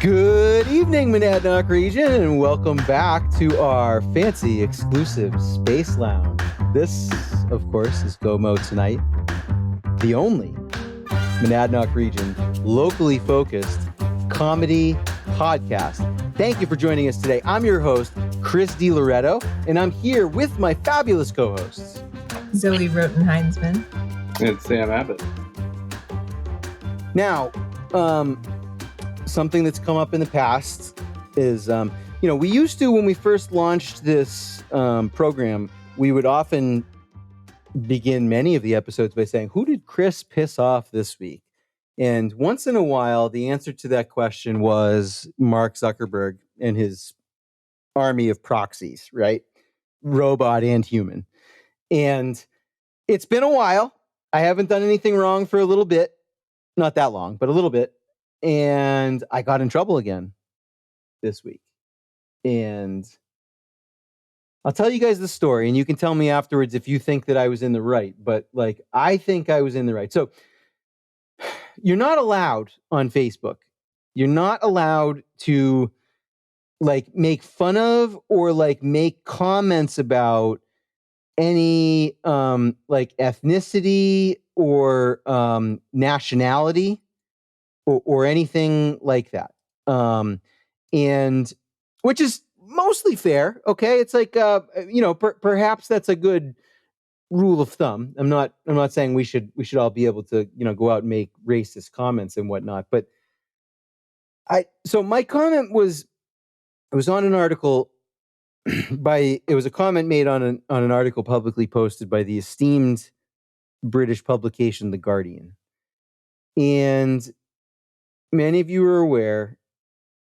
Good evening, Monadnock region, and welcome back to our fancy exclusive Space Lounge. This, of course, is Go Mode Tonight, the only Monadnock region locally focused comedy podcast. Thank you for joining us today. I'm your host, Chris diloreto, and I'm here with my fabulous co-hosts, Zoe Roten-Heinsman and Sam Abbott. Now, something that's come up in the past is, we used to, when we first launched this program, we would often begin many of the episodes by saying, who did Chris piss off this week? And once in a while, the answer to that question was Mark Zuckerberg and his army of proxies, right? Robot and human. And it's been a while. I haven't done anything wrong for a little bit. Not that long, but a little bit. And I got in trouble again this week. And I'll tell you guys the story, and you can tell me afterwards if you think that I was in the right. But, I think I was in the right. So, you're not allowed on Facebook. You're not allowed to, make fun of or, make comments about any, ethnicity or nationality. Or anything like that. And which is mostly fair. Okay. It's perhaps that's a good rule of thumb. I'm not saying we should all be able to, go out and make racist comments and whatnot. But so my comment was, it was on an article it was a comment made on an article publicly posted by the esteemed British publication, The Guardian. And many of you are aware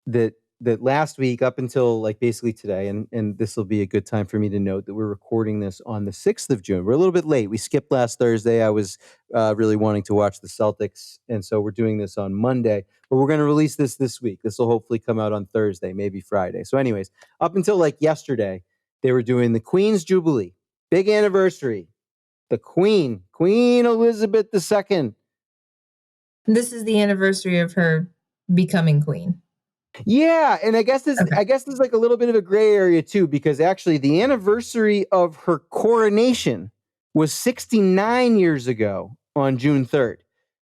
that last week up until basically today, and this will be a good time for me to note that we're recording this on the 6th of June. We're a little bit late. We skipped last Thursday. I was really wanting to watch the Celtics, and so we're doing this on Monday. But we're going to release this week. This will hopefully come out on Thursday, maybe Friday. So anyways, up until yesterday, they were doing the Queen's Jubilee. Big anniversary. The Queen Elizabeth II. This is the anniversary of her becoming queen. Yeah, and I guess there's a little bit of a gray area too, because actually the anniversary of her coronation was 69 years ago on June 3rd.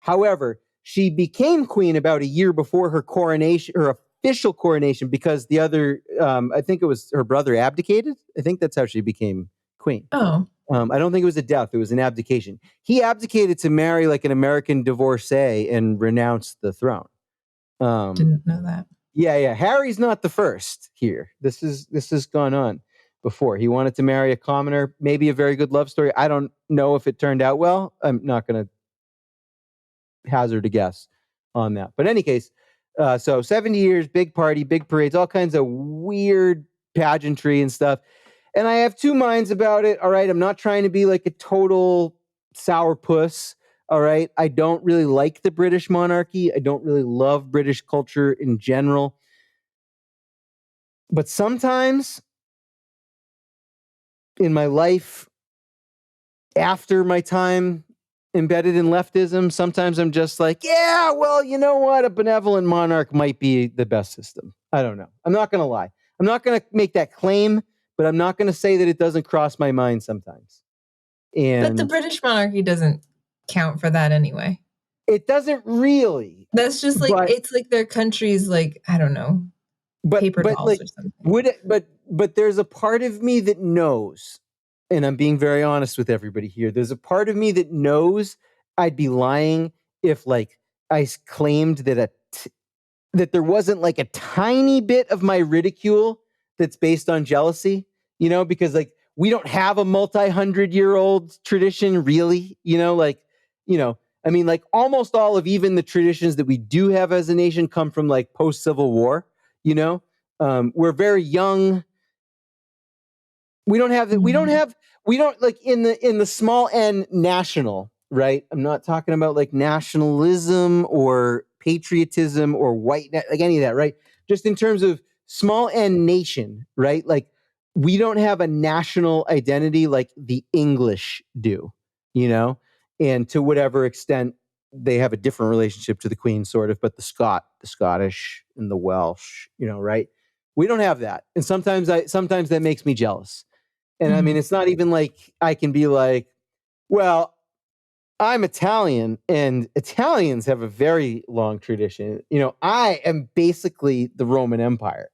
However, she became queen about a year before her coronation, her official coronation, because the other, I think it was her brother abdicated. I think that's how she became queen. Oh. I don't think it was a death. It was an abdication. He abdicated to marry an American divorcee and renounce the throne. Didn't know that. Yeah. Harry's not the first here. This has gone on before. He wanted to marry a commoner, maybe a very good love story. I don't know if it turned out well. I'm not going to hazard a guess on that. But in any case, so 70 years, big party, big parades, all kinds of weird pageantry and stuff. And I have two minds about it. All right. I'm not trying to be a total sourpuss. All right. I don't really like the British monarchy. I don't really love British culture in general. But sometimes in my life, after my time embedded in leftism, sometimes I'm just yeah, well, you know what? A benevolent monarch might be the best system. I don't know. I'm not going to lie. I'm not going to make that claim. But I'm not going to say that it doesn't cross my mind sometimes. But the British monarchy doesn't count for that anyway. It doesn't really. That's just it's their country's I don't know, paper dolls or something. But there's a part of me that knows, and I'm being very honest with everybody here. There's a part of me that knows I'd be lying if I claimed that that there wasn't a tiny bit of my ridicule that's based on jealousy, because we don't have a multi-100-year-old tradition, really, almost all of even the traditions that we do have as a nation come from post-Civil War, we're very young. We don't have in the small n national, right? I'm not talking about nationalism or patriotism or any of that, right? Just in terms of small n nation, right? We don't have a national identity like the English do, and to whatever extent they have a different relationship to the Queen, sort of, but the Scottish and the Welsh, right? We don't have that. And sometimes that makes me jealous. And I mean, it's not even like I can be like, well, I'm Italian and Italians have a very long tradition. I am basically the Roman Empire,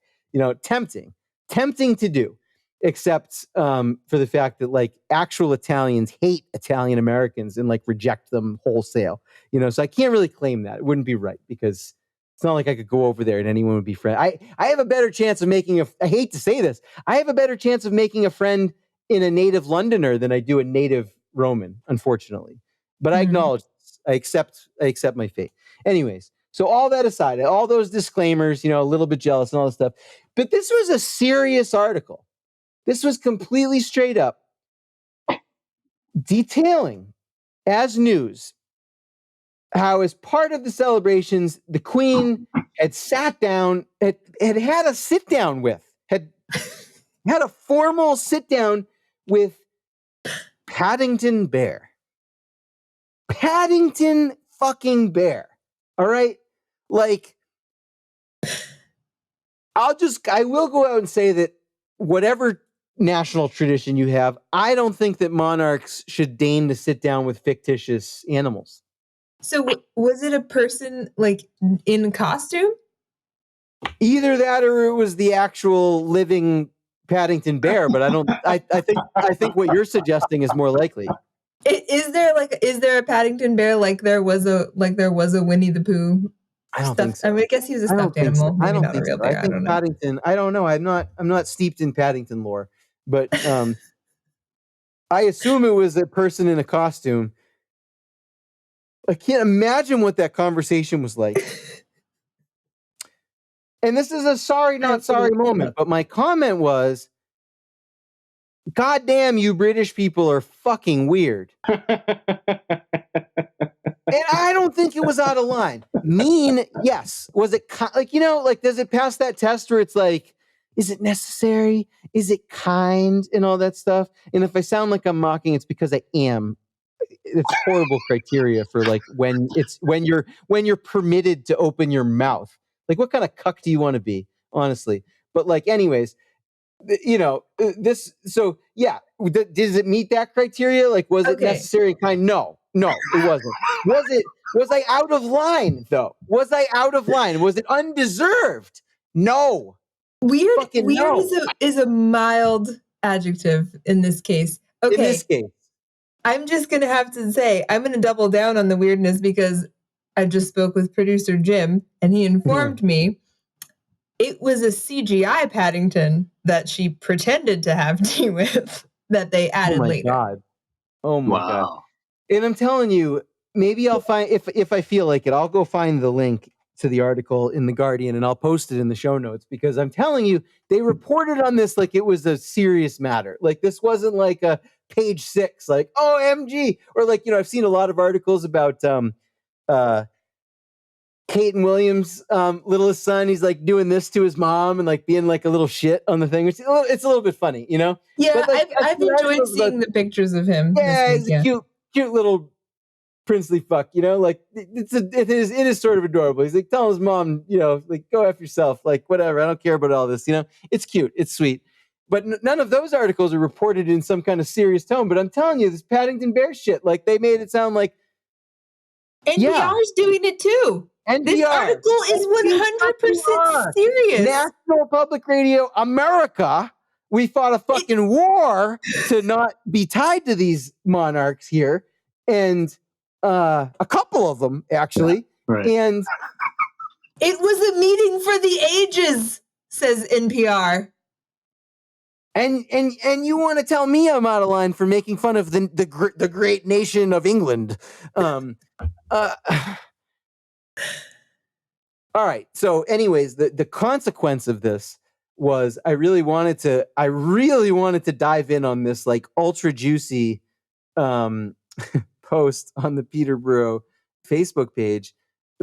tempting to do, except for the fact that like actual Italians hate Italian Americans and like reject them wholesale, so I can't really claim that. It wouldn't be right because it's not like I could go over there and anyone would be friend. I have a better chance of making I hate to say this, I have a better chance of making a friend in a native Londoner than I do a native Roman, unfortunately. But I acknowledge this. I accept my fate. Anyways, so all that aside, all those disclaimers, a little bit jealous and all this stuff. But this was a serious article. This was completely straight up detailing as news how, as part of the celebrations, the Queen had sat down, had a sit down with, had a formal sit down with Paddington Bear. Paddington fucking Bear. All right? Like, I will go out and say that whatever national tradition you have, I don't think that monarchs should deign to sit down with fictitious animals. So was it a person like in costume? Either that or it was the actual living Paddington Bear, but I think what you're suggesting is more likely. Is there a Paddington Bear like there was a Winnie the Pooh? I don't think so. I mean, I guess he was a stuffed animal. I don't not think a real so. bear. I think Paddington. I don't know. I'm not steeped in Paddington lore, but I assume it was a person in a costume. I can't imagine what that conversation was like. And this is a sorry, not sorry moment, but my comment was, God damn, you British people are fucking weird. And I don't think it was out of line. Mean, yes. Was it does it pass that test where it's like, is it necessary? Is it kind and all that stuff? And if I sound like I'm mocking, it's because I am. It's horrible criteria for like when you're permitted to open your mouth. Like, what kind of cuck do you want to be, honestly? But like, anyways, this. So yeah, does it meet that criteria? Like, was it necessary and kind? No, it wasn't. Was I out of line though? Was I out of line? Was it undeserved? No. Weird is a mild adjective in this case. Okay. In this case. I'm just going to have to say, I'm going to double down on the weirdness because I just spoke with producer Jim and he informed me it was a CGI Paddington that she pretended to have tea with that they added later. Oh my God. And I'm telling you, maybe I'll find, if I feel like it, I'll go find the link to the article in The Guardian and I'll post it in the show notes, because I'm telling you, they reported on this like it was a serious matter. Like, this wasn't like a page 6, like, OMG, or like, I've seen a lot of articles about Kate and William's littlest son. He's like doing this to his mom and like being like a little shit on the thing, which it's a little bit funny, Yeah, but, like, I've enjoyed seeing the pictures of him. Yeah, he's a cute little princely fuck, like it is sort of adorable. He's like telling his mom, like, go F yourself, like, whatever, I don't care about all this, it's cute, it's sweet. But none of those articles are reported in some kind of serious tone. But I'm telling you, this Paddington Bear shit, like, they made it sound like NPR's doing it too. NPR. This article is 100% serious. National Public Radio America. We fought a fucking war to not be tied to these monarchs here. And a couple of them, actually. Yeah, right. And it was a meeting for the ages, says NPR. And you want to tell me I'm out of line for making fun of the great nation of England? All right. So, anyways, the consequence of this was I really wanted to dive in on this like ultra juicy post on the Peterborough Facebook page,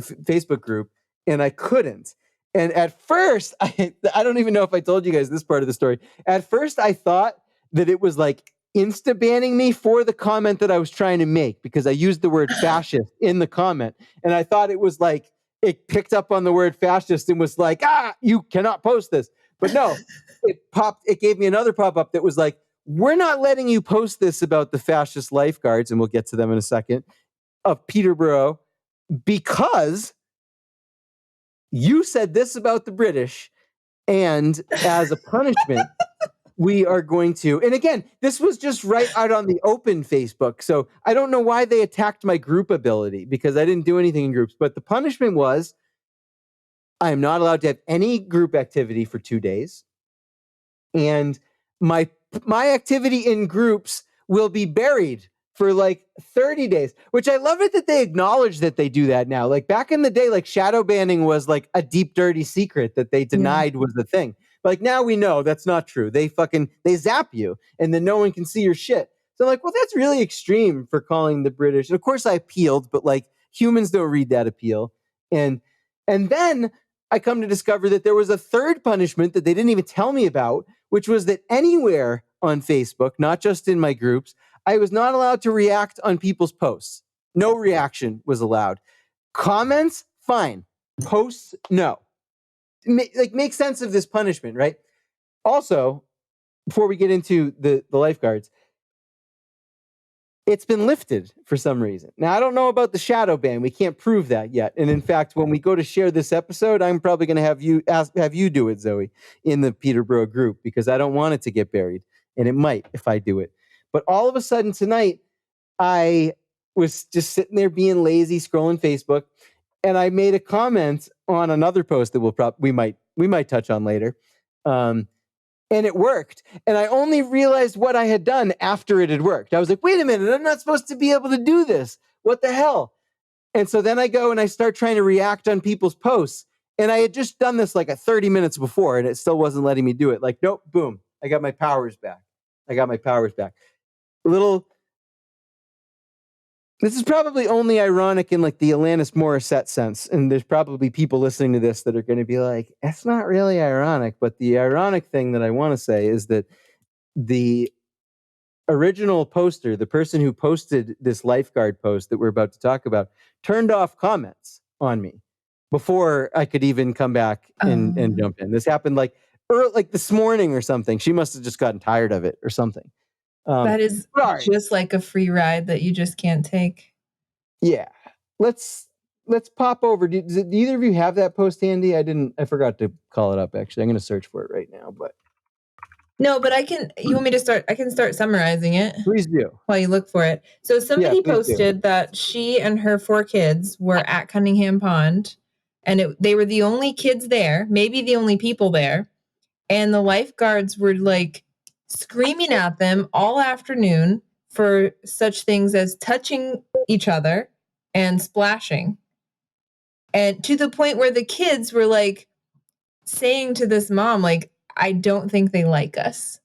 Facebook group, and I couldn't. And at first, I don't even know if I told you guys this part of the story. At first, I thought that it was like insta-banning me for the comment that I was trying to make because I used the word fascist in the comment. And I thought it was like, it picked up on the word fascist and was like, you cannot post this. But no, it gave me another pop-up that was like, we're not letting you post this about the fascist lifeguards, and we'll get to them in a second, of Peterborough, because you said this about the British, and as a punishment, we are going to, and again, this was just right out on the open Facebook, so I don't know why they attacked my group ability, because I didn't do anything in groups, but the punishment was, I am not allowed to have any group activity for 2 days, and my activity in groups will be buried for like 30 days, which I love it that they acknowledge that they do that now. Like back in the day, like shadow banning was like a deep, dirty secret that they denied was the thing. But like now we know that's not true. They zap you and then no one can see your shit. So I'm like, well, that's really extreme for calling the British. And of course I appealed, but like humans don't read that appeal. And then I come to discover that there was a third punishment that they didn't even tell me about, which was that anywhere on Facebook, not just in my groups, I was not allowed to react on people's posts. No reaction was allowed. Comments, fine. Posts, no. Make sense of this punishment, right? Also, before we get into the lifeguards, it's been lifted for some reason. Now, I don't know about the shadow ban. We can't prove that yet. And in fact, when we go to share this episode, I'm probably going to have you do it, Zoe, in the Peterborough group, because I don't want it to get buried. And it might if I do it. But all of a sudden tonight, I was just sitting there being lazy, scrolling Facebook, and I made a comment on another post that we might touch on later. And it worked. And I only realized what I had done after it had worked. I was like, wait a minute, I'm not supposed to be able to do this. What the hell? And so then I go and I start trying to react on people's posts. And I had just done this like 30 minutes before, and it still wasn't letting me do it. Like, nope, boom, I got my powers back. This is probably only ironic in like the Alanis Morissette sense. And there's probably people listening to this that are going to be like, that's not really ironic. But the ironic thing that I want to say is that the original poster, the person who posted this lifeguard post that we're about to talk about, turned off comments on me before I could even come back and jump in. This happened like this morning or something. She must have just gotten tired of it or something. That is just like a free ride that you just can't take. Yeah. Let's pop over. Do either of you have that post handy? I forgot to call it up, actually. I'm going to search for it right now, but. No, but you want me to start? I can start summarizing it. Please do. While you look for it. So somebody posted that she and her 4 kids were at Cunningham Pond, and they were the only kids there, maybe the only people there. And the lifeguards were like screaming at them all afternoon for such things as touching each other and splashing. And to the point where the kids were like saying to this mom, like, I don't think they like us.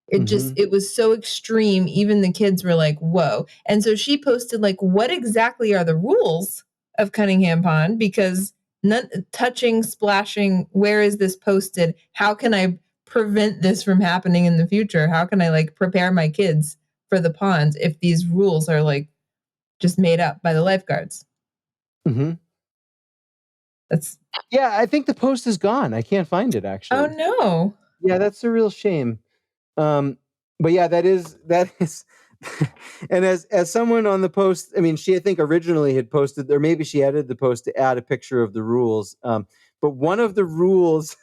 It was so extreme. Even the kids were like, whoa. And so she posted like, what exactly are the rules of Cunningham Pond? Because touching, splashing, where is this posted? How can I prevent this from happening in the future? How can I like prepare my kids for the pond if these rules are like just made up by the lifeguards? I think the post is gone. I can't find it, actually. Oh no. Yeah, that's a real shame. But yeah, that is and as someone on the post, I mean, she, I think, originally had posted, or maybe she edited the post to add a picture of the rules. But one of the rules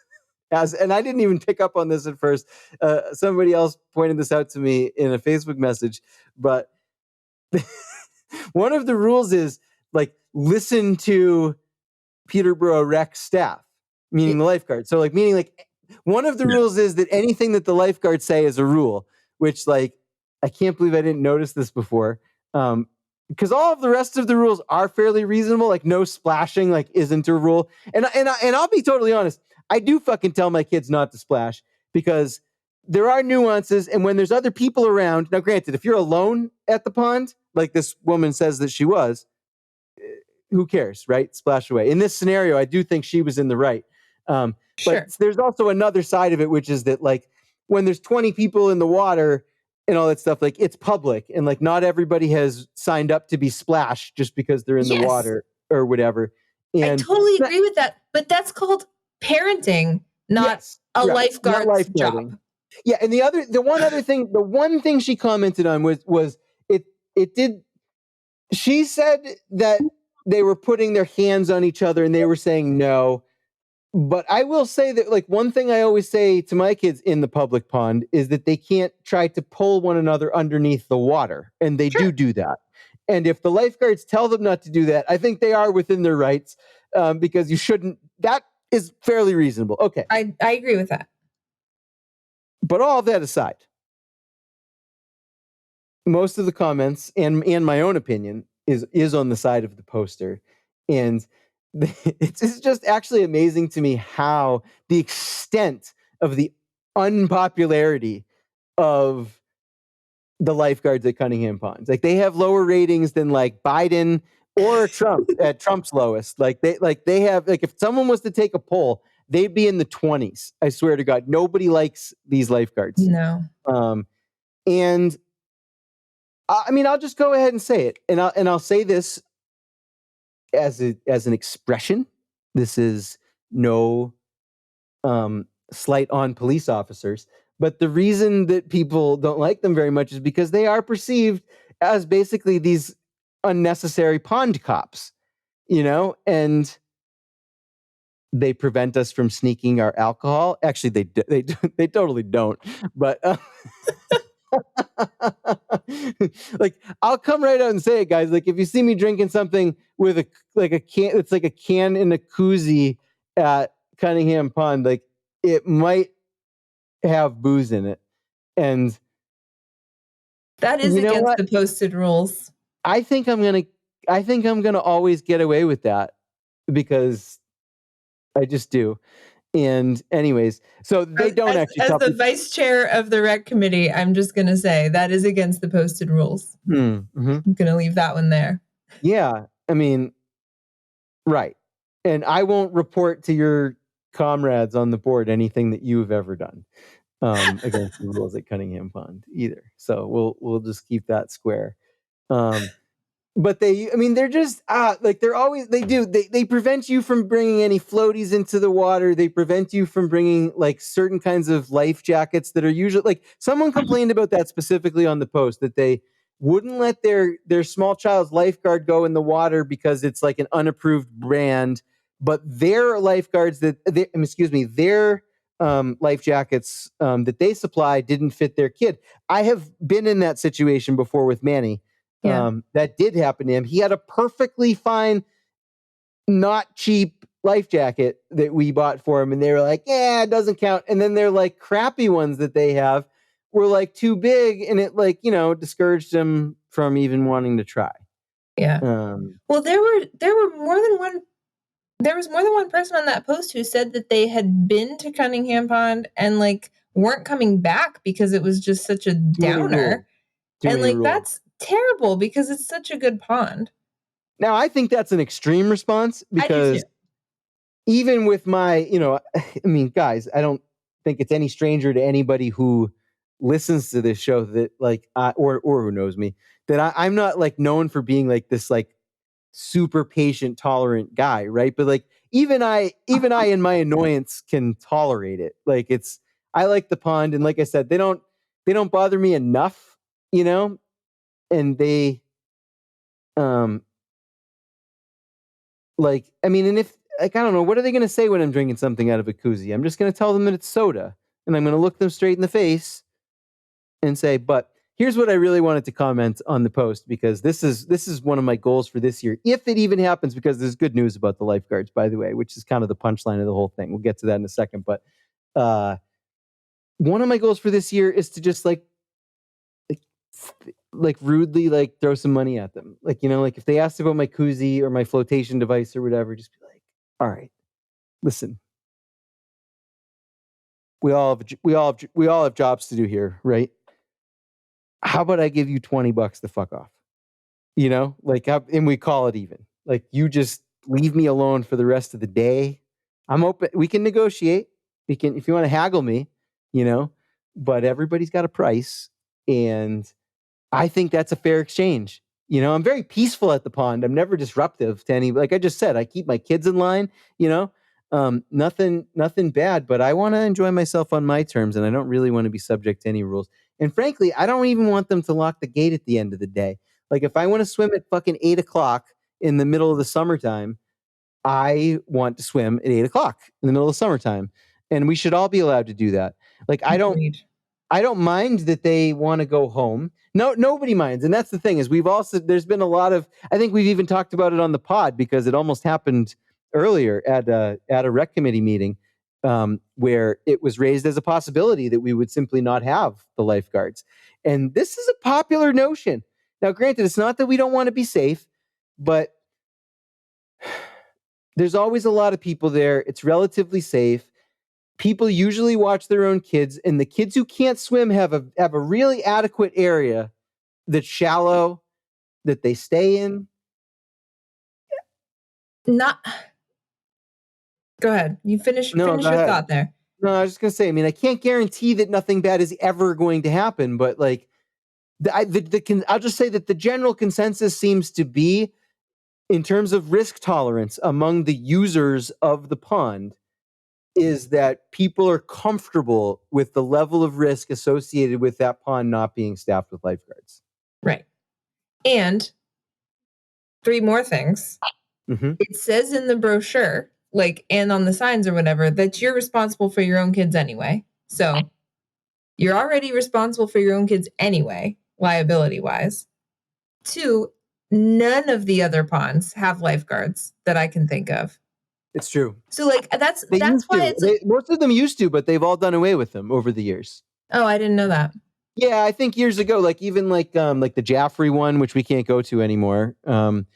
and I didn't even pick up on this at first. Somebody else pointed this out to me in a Facebook message, but one of the rules is like, listen to Peterborough Rec staff, meaning the lifeguard. So like, meaning like, one of the rules is that anything that the lifeguards say is a rule, which like, I can't believe I didn't notice this before. Because all of the rest of the rules are fairly reasonable. Like no splashing, like isn't a rule. And I'll be totally honest. I do fucking tell my kids not to splash because there are nuances. And when there's other people around, now granted, if you're alone at the pond, like this woman says that she was, who cares, right? Splash away. In this scenario, I do think she was in the right. But there's also another side of it, which is that like when there's 20 people in the water and all that stuff. Like, it's public, and like not everybody has signed up to be splashed just because they're in the water or whatever. And I totally agree with that, but that's called parenting, not a lifeguard's job. Yeah, and the one thing she commented on was it did. She said that they were putting their hands on each other and they were saying no. But I will say that, like, one thing I always say to my kids in the public pond is that they can't try to pull one another underneath the water, and they do that. And if the lifeguards tell them not to do that, I think they are within their rights, because you shouldn't. That is fairly reasonable. Okay, I agree with that. but all that aside, most of the comments and my own opinion is on the side of the poster, and it's just actually amazing to me how the extent of the unpopularity of the lifeguards at Cunningham Pond. Like, they have lower ratings than like Biden or Trump at Trump's lowest. Like they have, like, if someone was to take a poll, they'd be in the 20s. I swear to God, nobody likes these lifeguards. No. And I mean, I'll just go ahead and say it, and I'll say this as an expression. This is no slight on police officers, but the reason that people don't like them very much is because they are perceived as basically these unnecessary pond cops, and they prevent us from sneaking our alcohol. Actually, they totally don't, but like, I'll come right out and say it, guys. Like, if you see me drinking something with a can, it's like a can in a koozie at Cunningham Pond, like, it might have booze in it, and that is against the posted rules. I think I'm gonna always get away with that because I just do. And anyways, so they don't actually. As the vice chair of the rec committee, I'm just going to say that is against the posted rules. Mm-hmm. I'm going to leave that one there. Yeah, I mean, right. And I won't report to your comrades on the board anything that you've ever done against the rules at Cunningham Pond either. So we'll just keep that square. But they're just they prevent you from bringing any floaties into the water. They prevent you from bringing like certain kinds of life jackets that are usually, like, someone complained about that specifically on the post, that they wouldn't let their small child's lifeguard go in the water because it's like an unapproved brand, but their lifeguards their life jackets that they supply didn't fit their kid. I have been in that situation before with Manny. Yeah. That did happen to him. He had a perfectly fine, not cheap life jacket that we bought for him, and they were like, yeah, it doesn't count. And then they're like crappy ones that they have were like too big, and it discouraged him from even wanting to try. Yeah. Well, there was more than one person on that post who said that they had been to Cunningham Pond and like weren't coming back because it was just such a downer. And like, that's terrible because it's such a good pond. Now, I think that's an extreme response because even with my, I mean, guys, I don't think it's any stranger to anybody who listens to this show that like, or who knows me, that I'm not like known for being like this like super patient, tolerant guy, right? But like, even I in my annoyance can tolerate it. Like, I like the pond, and like I said, they don't bother me enough, and they, like, I mean, and if, like, I don't know, what are they going to say when I'm drinking something out of a koozie? I'm just going to tell them that it's soda, and I'm going to look them straight in the face and say, but here's what I really wanted to comment on the post, because this is one of my goals for this year, if it even happens, because there's good news about the lifeguards, by the way, which is kind of the punchline of the whole thing. We'll get to that in a second. But one of my goals for this year is to just like rudely like throw some money at them. Like, like if they asked about my koozie or my flotation device or whatever, just be like, all right, listen, we all have jobs to do here, right? How about I give you $20 to fuck off? And we call it even. Like, you just leave me alone for the rest of the day. I'm open. We can negotiate. We can, if you want to haggle me, but everybody's got a price. And I think that's a fair exchange. You know, I'm very peaceful at the pond. I'm never disruptive to any, like I just said, I keep my kids in line, you know, nothing bad, but I want to enjoy myself on my terms. And I don't really want to be subject to any rules. And frankly, I don't even want them to lock the gate at the end of the day. Like if I want to swim at fucking 8 o'clock in the middle of the summertime, I want to swim at 8 o'clock in the middle of the summertime. And we should all be allowed to do that. Like Agreed. I don't mind that they want to go home. No, nobody minds. And that's the thing is we've also, there's been a lot of, I think we've even talked about it on the pod because it almost happened earlier at a rec committee meeting where it was raised as a possibility that we would simply not have the lifeguards. And this is a popular notion. Now, granted, it's not that we don't want to be safe, but there's always a lot of people there. It's relatively safe. People usually watch their own kids, and the kids who can't swim have a really adequate area that's shallow that they stay in. Not. Go ahead. You finish No, go your ahead. thought there. No, I was just gonna say. I mean, I can't guarantee that nothing bad is ever going to happen, but like, I'll just say that the general consensus seems to be, in terms of risk tolerance among the users of the pond, is that people are comfortable with the level of risk associated with that pond not being staffed with lifeguards. Right. And 3 more things. Mm-hmm. It says in the brochure, like, and on the signs or whatever, that you're responsible for your own kids anyway. So you're already responsible for your own kids anyway, liability wise. 2, none of the other ponds have lifeguards that I can think of. It's true. So like that's why it's like, most of them used to, but they've all done away with them over the years. Oh, I didn't know that. Yeah, I think years ago, like even like the Jaffrey one, which we can't go to anymore. Well,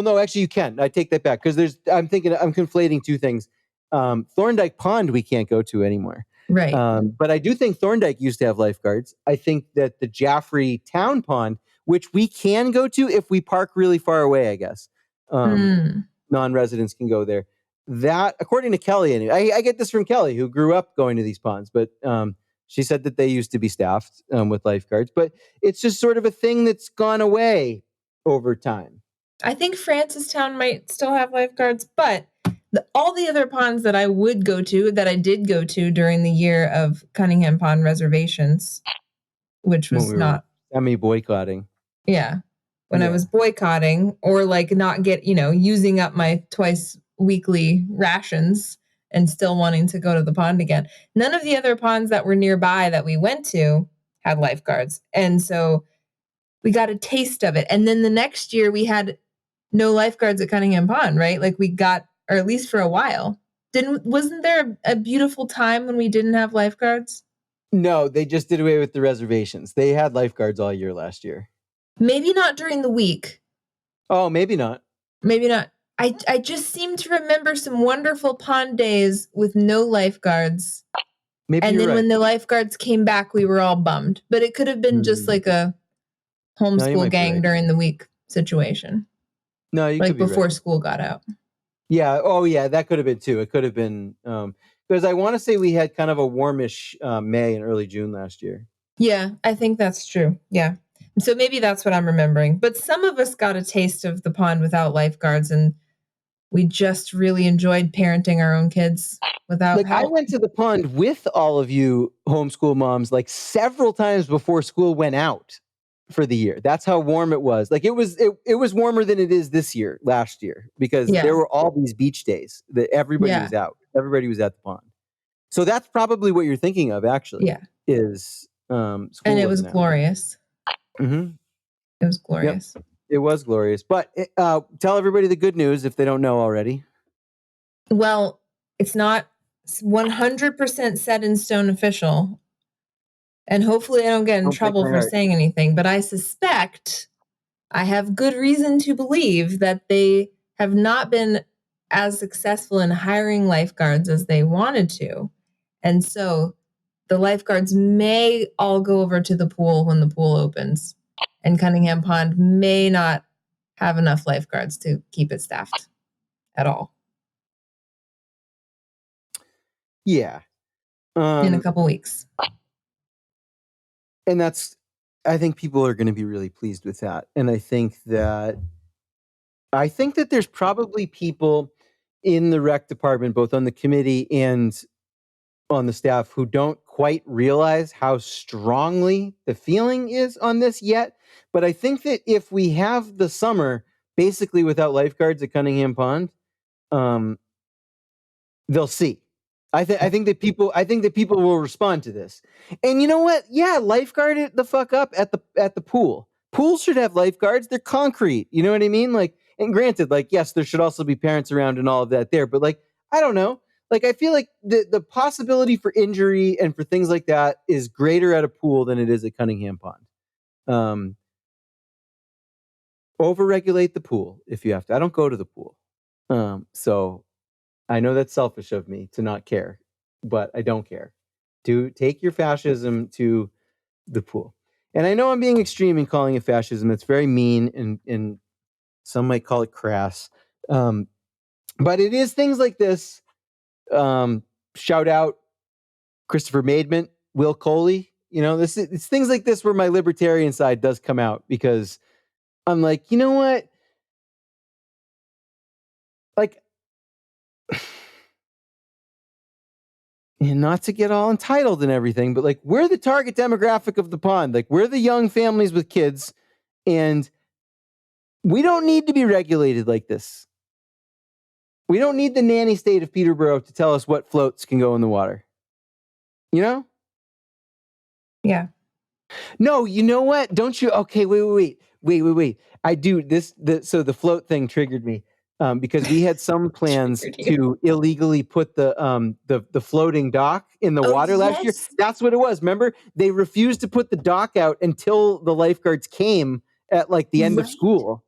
no, actually you can. I take that back because I'm conflating 2 things. Thorndike Pond we can't go to anymore. Right. But I do think Thorndike used to have lifeguards. I think that the Jaffrey Town Pond, which we can go to if we park really far away, I guess. Non-residents can go there. That, according to Kelly, anyway, I get this from Kelly, who grew up going to these ponds, but she said that they used to be staffed with lifeguards, but it's just sort of a thing that's gone away over time. I think Francistown might still have lifeguards, but all the other ponds that I would go to, that I did go to during the year of Cunningham Pond reservations, which was not boycotting. Yeah. When I was boycotting or like not using up my twice weekly rations and still wanting to go to the pond again. None of the other ponds that were nearby that we went to had lifeguards. And so we got a taste of it. And then the next year we had no lifeguards at Cunningham Pond, right? Like we got, or at least for a while. Wasn't there a beautiful time when we didn't have lifeguards? No, they just did away with the reservations. They had lifeguards all year last year. Maybe not during the week. Oh, maybe not. Maybe not. I just seem to remember some wonderful pond days with no lifeguards. Maybe and then right. when the lifeguards came back, we were all bummed. But it could have been just like a homeschool gang during the week situation. No, you like could be before right. School got out. Yeah. Oh, yeah. That could have been too. It could have been because I want to say we had kind of a warmish May and early June last year. Yeah, I think that's true. Yeah. So maybe that's what I'm remembering. But some of us got a taste of the pond without lifeguards, and we just really enjoyed parenting our own kids without help. I went to the pond with all of you homeschool moms like several times before school went out for the year. That's how warm it was. Like it was warmer than it is this year, last year, because there were all these beach days that everybody was out. Everybody was at the pond. So that's probably what you're thinking of, actually. Yeah. Is and it was glorious. Mm-hmm. It was glorious. Yep. It was glorious. But tell everybody the good news if they don't know already. Well, it's not 100% set in stone official. And hopefully I don't get in trouble for saying anything, but I suspect, I have good reason to believe that they have not been as successful in hiring lifeguards as they wanted to. And so the lifeguards may all go over to the pool when the pool opens. And Cunningham Pond may not have enough lifeguards to keep it staffed at all. Yeah. In a couple weeks. And I think people are going to be really pleased with that. And I think that there's probably people in the rec department, both on the committee and on the staff, who don't quite realize how strongly the feeling is on this yet. But I think that if we have the summer basically without lifeguards at Cunningham Pond, they'll see. I think that people will respond to this. And you know what? Yeah, lifeguard it the fuck up at the pool. Pools should have lifeguards. They're concrete. You know what I mean? Like, and granted, like, yes, there should also be parents around and all of that there. But like, I don't know. Like, I feel like the possibility for injury and for things like that is greater at a pool than it is at Cunningham Pond. Overregulate the pool if you have to. I don't go to the pool. So I know that's selfish of me to not care, but I don't care. Take your fascism to the pool. And I know I'm being extreme in calling it fascism. It's very mean, and some might call it crass. But it is things like this. Shout out Christopher Maidment, Will Coley. You know, it's things like this where my libertarian side does come out, because I'm like, you know what? Like, and not to get all entitled and everything, but like, we're the target demographic of the pond. Like, we're the young families with kids, and we don't need to be regulated like this. We don't need the nanny state of Peterborough to tell us what floats can go in the water. You know? Yeah. No, you know what? Don't you? Okay, wait. I do this. So the float thing triggered me. Because we had some plans to illegally put the floating dock in the water last year. That's what it was. Remember, they refused to put the dock out until the lifeguards came at like the end of school.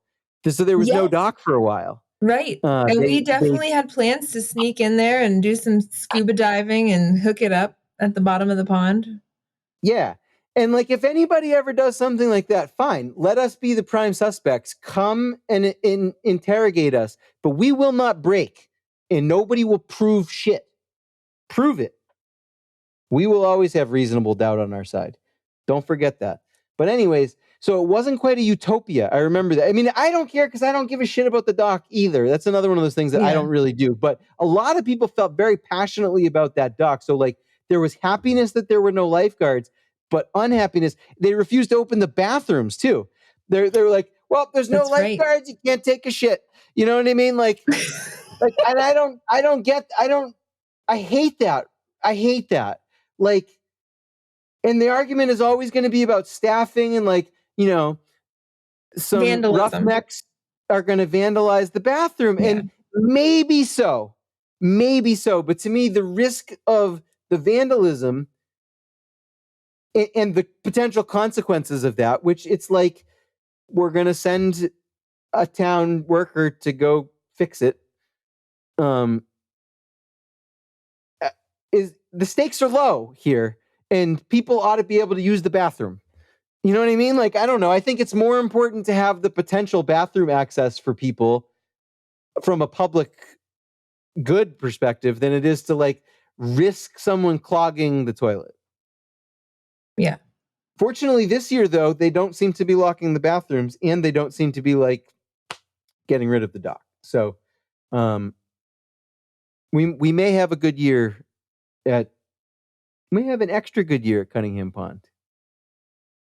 So there was no dock for a while. Right. And we definitely had plans to sneak in there and do some scuba diving and hook it up at the bottom of the pond. Yeah. And like, if anybody ever does something like that, fine. Let us be the prime suspects. Come and interrogate us. But we will not break, and nobody will prove shit. Prove it. We will always have reasonable doubt on our side. Don't forget that. But anyways, so it wasn't quite a utopia. I remember that. I mean, I don't care because I don't give a shit about the dock either. That's another one of those things that I don't really do. But a lot of people felt very passionately about that dock. So like, there was happiness that there were no lifeguards, but unhappiness. They refused to open the bathrooms too. They were like, well, there's no lifeguards. You can't take a shit. You know what I mean? Like, and I hate that. I hate that. Like, and the argument is always going to be about staffing, and like, you know, some vandalism. roughnecks are going to vandalize the bathroom. And maybe so. But to me, the risk of the vandalism and the potential consequences of that, which it's like, we're going to send a town worker to go fix it, is the stakes are low here, and people ought to be able to use the bathroom. You know what I mean? Like, I don't know. I think it's more important to have the potential bathroom access for people from a public good perspective than it is to like risk someone clogging the toilet. Yeah. Fortunately, this year, though, they don't seem to be locking the bathrooms, and they don't seem to be like getting rid of the dock. So we may have a good year we have an extra good year at Cunningham Pond.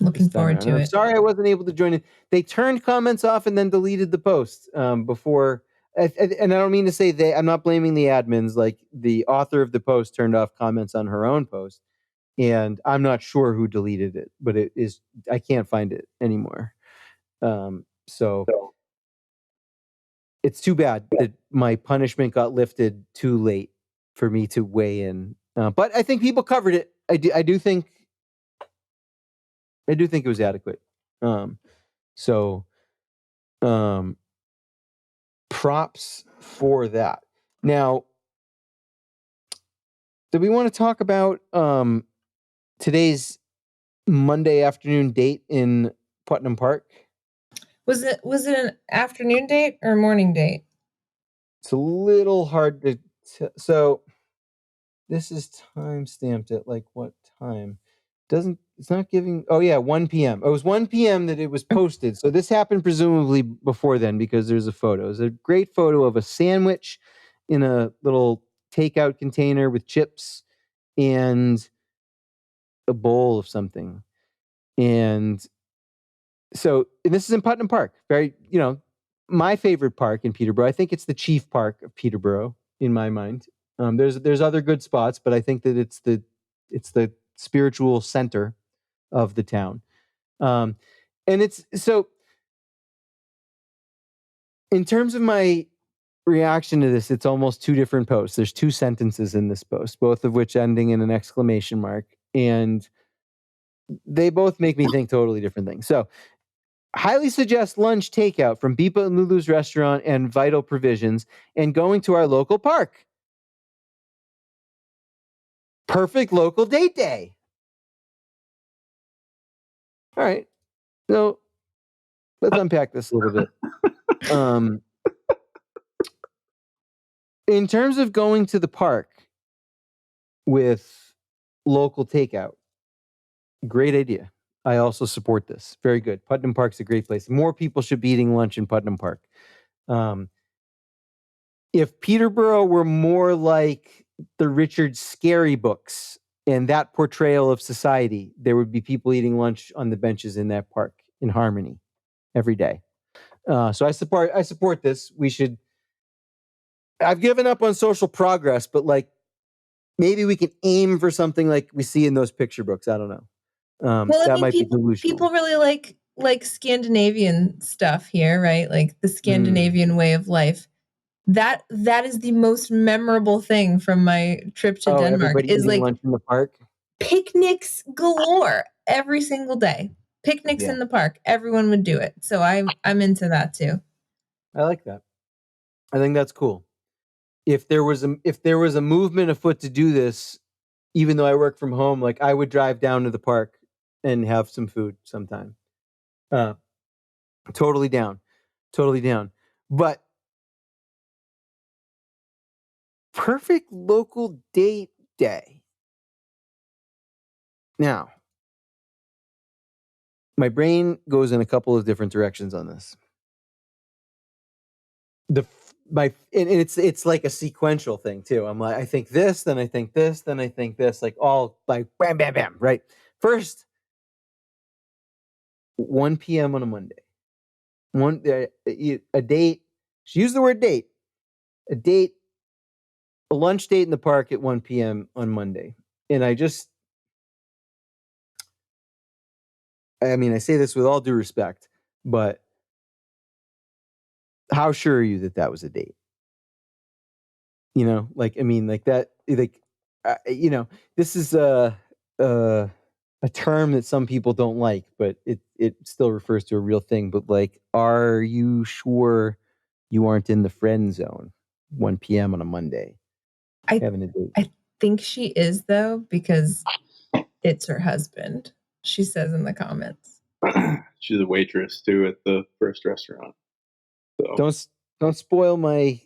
Looking forward to it. I'm sorry I wasn't able to join in. They turned comments off and then deleted the post before. And I don't mean to say I'm not blaming the admins. Like, the author of the post turned off comments on her own post, and I'm not sure who deleted it, but I can't find it anymore. So it's too bad that my punishment got lifted too late for me to weigh in. But I think people covered it. I do think it was adequate. Props for that. Now, do we want to talk about today's Monday afternoon date in Putnam Park? Was it an afternoon date or a morning date? It's a little hard to so this is time stamped at like what time? It's not giving. Oh yeah, 1 p.m. It was 1 p.m. that it was posted. So this happened presumably before then because there's a photo. It's a great photo of a sandwich in a little takeout container with chips and a bowl of something. And this is in Putnam Park. Very, my favorite park in Peterborough. I think it's the chief park of Peterborough in my mind. There's other good spots, but I think that it's the spiritual center of the town. And it's so in terms of my reaction to this, it's almost two different posts. There's two sentences in this post, both of which ending in an exclamation mark. And they both make me think totally different things. So highly suggest lunch takeout from Beepa and Lulu's restaurant and Vital Provisions and going to our local park. Perfect local date day. All right. So let's unpack this a little bit. In terms of going to the park with local takeout, great idea. I also support this. Very good. Putnam Park's a great place. More people should be eating lunch in Putnam Park. If Peterborough were more like the Richard Scarry books and that portrayal of society, there would be people eating lunch on the benches in that park in harmony every day. So I support this. I've given up on social progress, but maybe we can aim for something like we see in those picture books. I don't know. That might be delusional. People really like Scandinavian stuff here, right? Like the Scandinavian way of life. That is the most memorable thing from my trip to Denmark. Everybody is eating lunch in the park. Picnics galore every single day. Picnics in the park. Everyone would do it. So I'm into that too. I like that. I think that's cool. If there was a movement afoot to do this, even though I work from home, I would drive down to the park and have some food sometime. Totally down. But perfect local date day. Now, my brain goes in a couple of different directions on this. It's like a sequential thing too. I'm like, I think this, then I think this, then I think this, all bam, bam, bam, right? First, 1 p.m. on a Monday. A date. She used the word date. A lunch date in the park at 1 p.m. on Monday. And I say this with all due respect, but how sure are you that was a date? This is a term that some people don't like, but it still refers to a real thing. But are you sure you aren't in the friend zone 1 p.m. on a Monday having a date? I think she is though, because it's her husband. She says in the comments. She's a waitress too at the first restaurant. So. Don't spoil my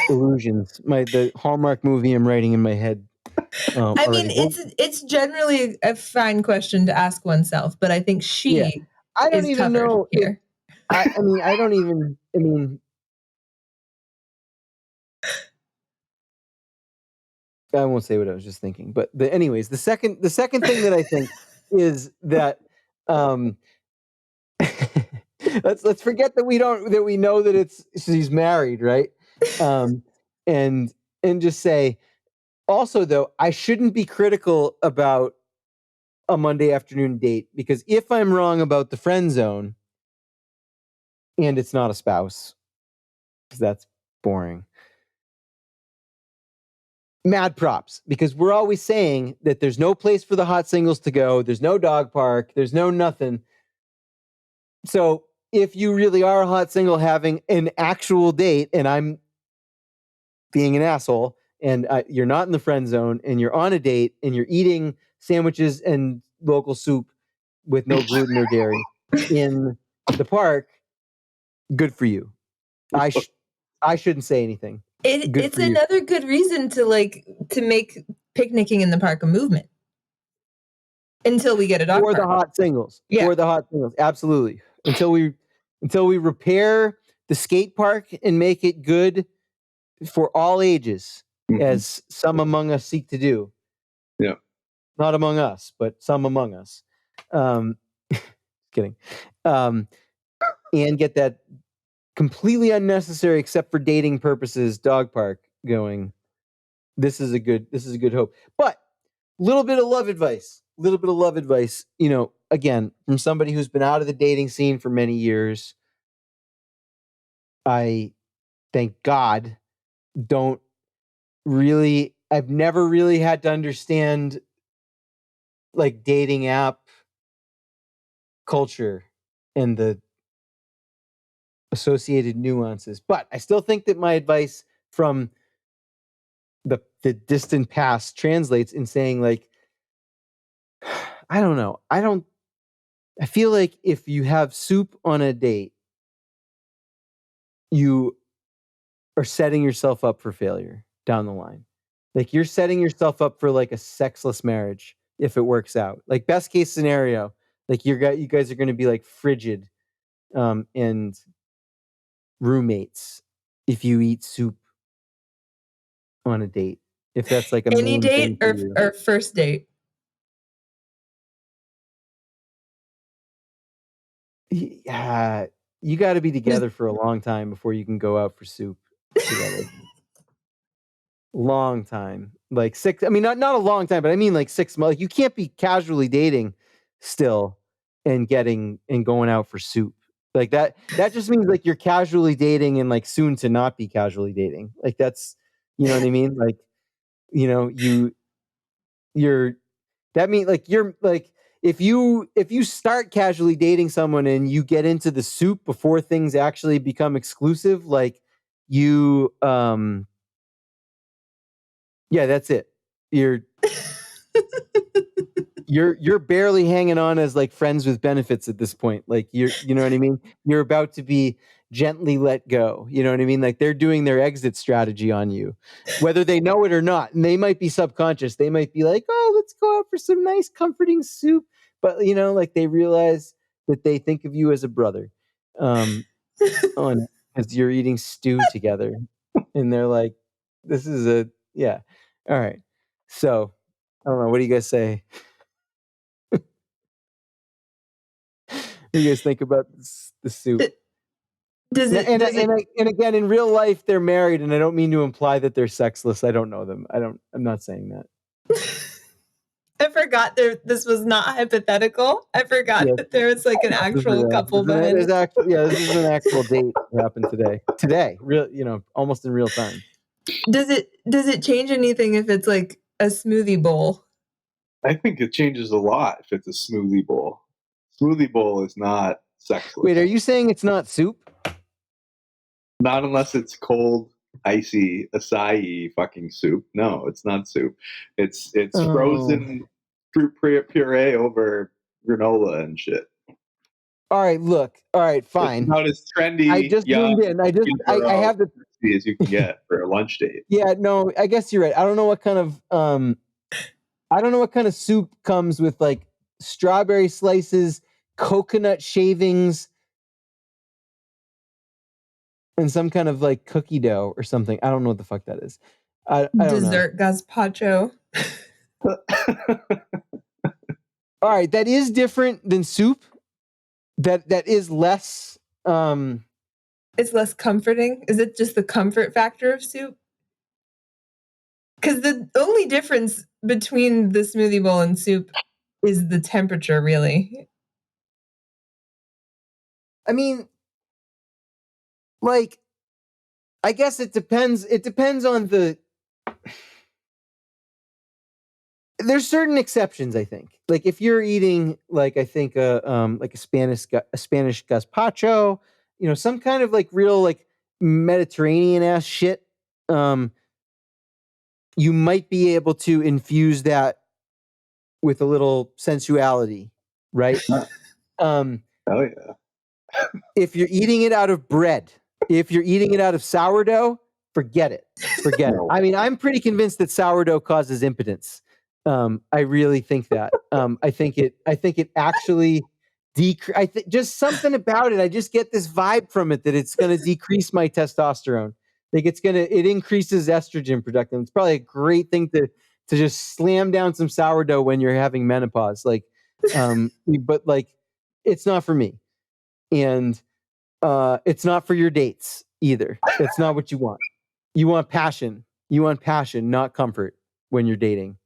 illusions. The Hallmark movie I'm writing in my head. It's generally a fine question to ask oneself, but I think she. I don't even know here. I don't even. I won't say what I was just thinking, but anyways, the second thing that I think is that let's forget that we know that she's married, right? And just say also though, I shouldn't be critical about a Monday afternoon date, because if I'm wrong about the friend zone and it's not a spouse, because that's boring. Mad props, because we're always saying that there's no place for the hot singles to go. There's no dog park. There's no nothing. So if you really are a hot single having an actual date, and I'm being an asshole, and you're not in the friend zone, and you're on a date, and you're eating sandwiches and local soup with no gluten or dairy in the park, good for you. I shouldn't say anything. It's another good reason to make picnicking in the park a movement. Until we get a dog for the park. hot singles. Yeah. For the hot singles, absolutely. Until we repair the skate park and make it good for all ages, as some among us seek to do. Yeah. Not among us, but some among us. Kidding. And get that completely unnecessary, except for dating purposes, dog park going. This is a good hope. But little bit of love advice. Again, from somebody who's been out of the dating scene for many years. I, thank God, I've never really had to understand like dating app culture and the associated nuances. But I still think that my advice from the distant past translates in saying, like, I don't know. I feel like if you have soup on a date, you are setting yourself up for failure down the line. Like, you're setting yourself up for like a sexless marriage if it works out. Like, best case scenario, like you guys are going to be like frigid and roommates if you eat soup on a date. If that's like a Any main date thing for you. or first date? Yeah, you got to be together for a long time before you can go out for soup together. Long time, like 6. I mean, not a long time, but I mean like 6 months. Like, you can't be casually dating still and going out for soup like that. That just means like you're casually dating and like soon to not be casually dating. Like, that's, you know what I mean? Like, you're that means like you're like if you start casually dating someone and you get into the soup before things actually become exclusive, like you yeah, that's it. You're barely hanging on as like friends with benefits at this point. Like, you know what I mean? You're about to be gently let go. You know what I mean? Like, they're doing their exit strategy on you, whether they know it or not. And they might be subconscious. They might be like, "Oh, let's go out for some nice, comforting soup." But like they realize that they think of you as a brother, as you're eating stew together, and they're like, "This is yeah." All right. So I don't know. What do you guys say? What do you guys think about the soup? And again, in real life, they're married, and I don't mean to imply that they're sexless. I don't know them. I'm not saying that. I forgot this was not hypothetical. I forgot that there was like an actual couple behind it. This is an actual date that happened today. Today, almost in real time. Does it change anything if it's like a smoothie bowl? I think it changes a lot if it's a smoothie bowl. Smoothie bowl is not sexless. Wait, are you saying it's not soup? Not unless it's cold, icy, acai fucking soup. No, it's not soup. It's frozen fruit puree over granola and shit. All right, look. All right, fine. It's about as trendy. I just zoomed in. I have the as you can get for a lunch date. Yeah, no, I guess you're right. I don't know what kind of soup comes with like strawberry slices, coconut shavings, and some kind of like cookie dough or something. I don't know what the fuck that is. I don't Dessert gazpacho. All right, that is different than soup. That is less. It's less comforting. Is it just the comfort factor of soup? Because the only difference between the smoothie bowl and soup is the temperature, really. I mean, like, I guess it depends. It depends on the. There's certain exceptions, I think. Like, if you're eating, like, I think, like a Spanish gazpacho, some kind of like real like Mediterranean ass shit. You might be able to infuse that with a little sensuality, right? Oh yeah. If you're eating it out of bread, if you're eating it out of sourdough, forget it. Forget it. I mean, I'm pretty convinced that sourdough causes impotence. I really think that. I think it actually just something about it. I just get this vibe from it that it's going to decrease my testosterone. Like it increases estrogen production. It's probably a great thing to just slam down some sourdough when you're having menopause. Like, but like, it's not for me, and it's not for your dates either. It's not what you want. You want passion. You want passion, not comfort when you're dating.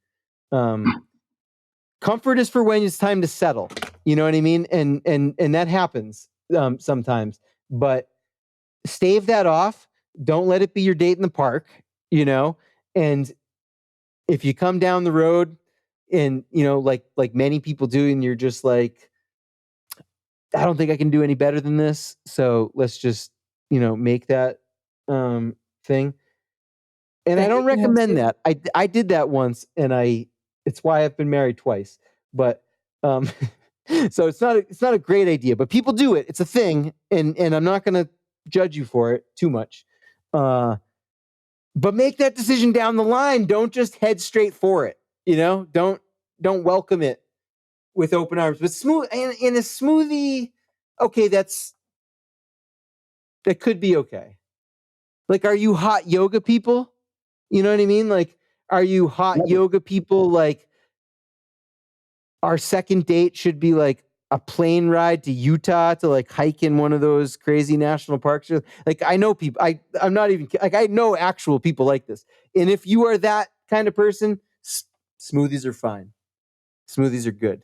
Comfort is for when it's time to settle. You know what I mean? And that happens sometimes. But stave that off. Don't let it be your date in the park. You know, and if you come down the road, and like many people do, and you're just like, I don't think I can do any better than this. So let's just make that thing. And I don't recommend that. I did that once, and it's why I've been married twice. But so it's not a great idea, but people do it. It's a thing, and I'm not going to judge you for it too much. But make that decision down the line. Don't just head straight for it. Don't welcome it with open arms. But smooth and in a smoothie, okay, that could be okay. Like, are you hot yoga people? You know what I mean? Like, are you hot yoga people? Like, our second date should be like a plane ride to Utah to like hike in one of those crazy national parks. Like, I know people. I'm not even like, I know actual people like this. And if you are that kind of person, smoothies are fine. Smoothies are good.